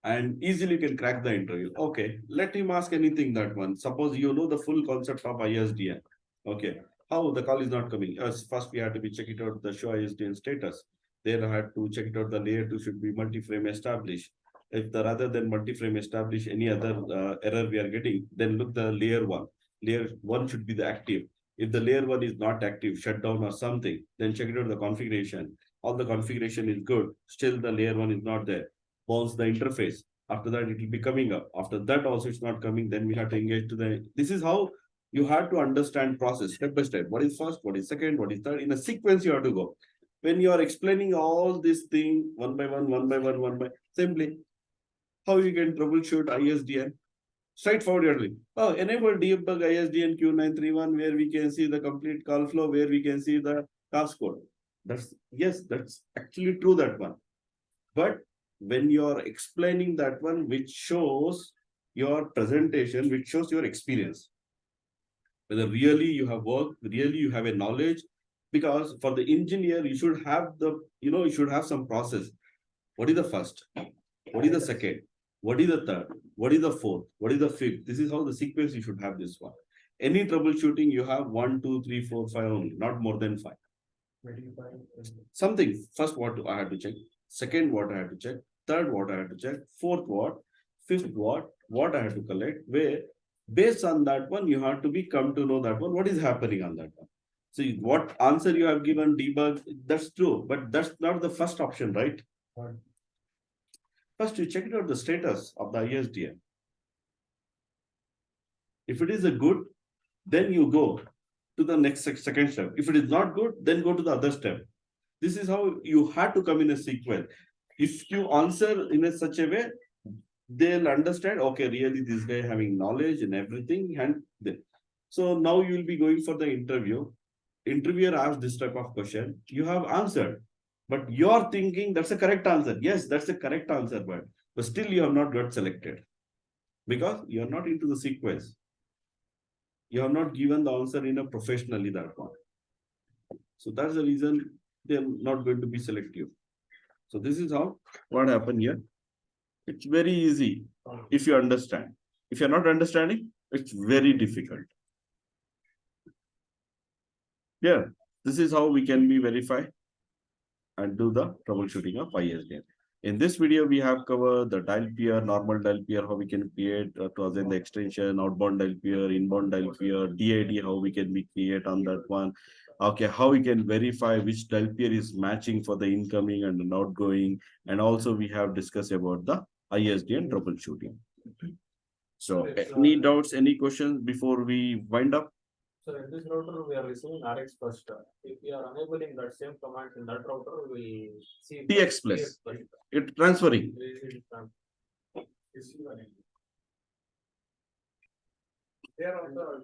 And easily you can crack the interview. Okay, let him ask anything that one. Suppose you know the full concept of ISDN. Okay, how the call is not coming? First we have to be check it out the show ISDN status. Then I had to check it out the layer 2 should be multi-frame established. If the rather than multi-frame establish any other error we are getting, then look the layer 1. Layer 1 should be the active. If the layer 1 is not active, shut down or something, then check it out the configuration. All the configuration is good. Still the layer 1 is not there. Bounce the interface. After that, it will be coming up. After that, also it's not coming. Then we have to engage to the. This is how you have to understand process step by step. What is first? What is second? What is third? In a sequence, you have to go. When you are explaining all this thing one by one, simply how you can troubleshoot ISDN straightforwardly. Oh, enable debug ISDN Q931 where we can see the complete call flow, where we can see the task code. That's yes, that's actually true that one. But when you're explaining that one, which shows your presentation, which shows your experience, whether really you have worked, really you have a knowledge, because for the engineer, you should have the, you should have some process. What is the first? What is the second? What is the third? What is the fourth? What is the fifth? This is how the sequence you should have this one. Any troubleshooting, you have 1, 2, 3, 4, 5 only, not more than 5. Something. First, what I had to check. Second, what I had to check. Third, what I had to check. Fourth, what. Fifth, what I had to collect. Where, based on that one, you have to be come to know that one. What is happening on that one? See, what answer you have given, debug, that's true. But that's not the first option, right? First, you check it out the status of the ISDN. If it is a good, then you go to the next second step. If it is not good, then go to the other step. This is how you have to come in a sequence. If you answer in such a way, they'll understand, okay, really this guy having knowledge and everything. And then, so now you will be going for the interview. Interviewer asks this type of question. You have answered, but you're thinking that's a correct answer. Yes, that's a correct answer, but still you have not got selected because you're not into the sequence. You have not given the answer in a professionally that one. So that's the reason they're not going to be selective. So this is how what happened here. It's very easy if you understand. If you're not understanding, it's very difficult. Yeah. This is how we can be verify and do the troubleshooting of ISDN. In this video, we have covered the dial peer, normal dial peer, how we can create to assign the extension, outbound dial peer, inbound dial peer, DID, how we can be create on that one. Okay, how we can verify which dial peer is matching for the incoming and the outgoing. And also we have discussed about the ISDN troubleshooting. So any doubts, any questions before we wind up? So in this router, we are receiving RX first. If we are enabling that same command in that router, we see TX plus. It transferring. There also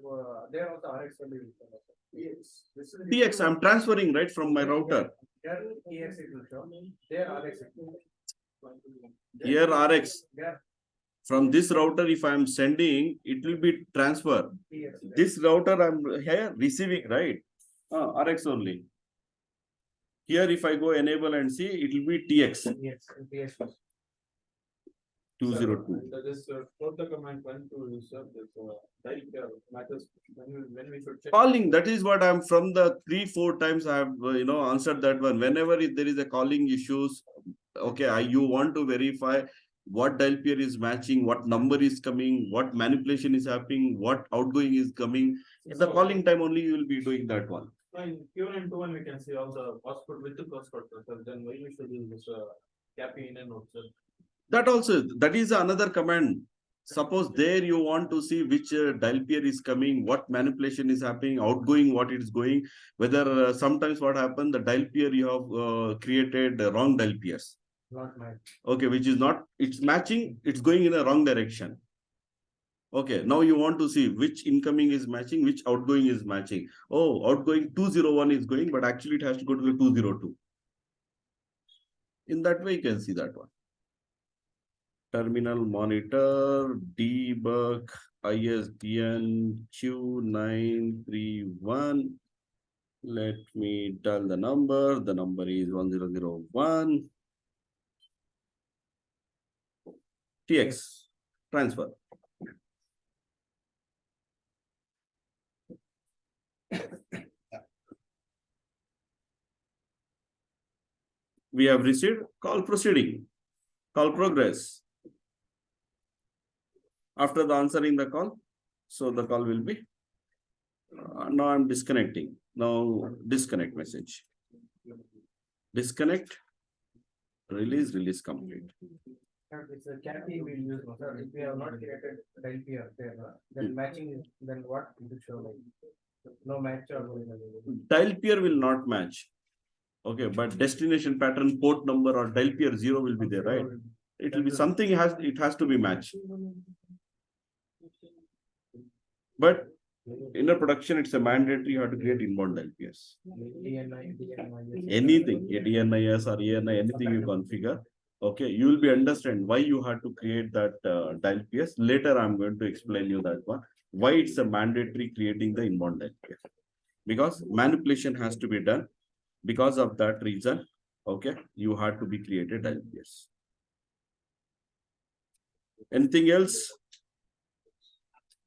RX will be. TX, I'm transferring right from my router. There TX it will show. There RX. Here RX. There From this router, if I'm sending, it will be transfer. TX. This router I'm here receiving, right? RX only. Here, if I go enable and see, it will be TX Yes, TX. 202. This quote the command when to serve this dial pair matters when we should check. Calling, that is what I'm from the 3-4 times I have answered that one. Whenever there is a calling issues, okay, you want to verify what dial pair is matching, what number is coming, what manipulation is happening, what outgoing is coming. At the calling time only you will be doing that one. In Q1 and 2 we can see all the passcode with the passcode. Then why we should use this cappy in and out. That also, that is another command. Suppose there you want to see which dial pair is coming, what manipulation is happening, outgoing, what it is going, whether sometimes what happened, the dial pair you have created wrong dial pairs. Not match. Okay, which is not, it's matching, it's going in a wrong direction. Okay, now you want to see which incoming is matching, which outgoing is matching. Oh, outgoing 201 is going, but actually it has to go to the 202. In that way, you can see that one. Terminal monitor, debug, ISDN Q931. Let me dial the number. The number is 1001. TX, transfer. We have received call proceeding, call progress. After the answering the call, so the call will be, now I'm disconnecting. Now disconnect message. Disconnect, release complete. It's a cappy we use. If we have not created dial pair there, then matching is then what it will show like no match or Dial pair will not match. Okay, but destination pattern, port number or dial pair 0 will be there, right? It will be something it has to be matched. But in a production, it's a mandatory you have to create inbound dial pairs. Anything, ADNIS or ANI, anything you configure. Okay, you will be understand why you have to create that dial pairs. Later, I'm going to explain you that one. Why it's a mandatory creating the inbound dial pair. Because manipulation has to be done. Because of that reason, okay, you have to be created dial pairs. Anything else?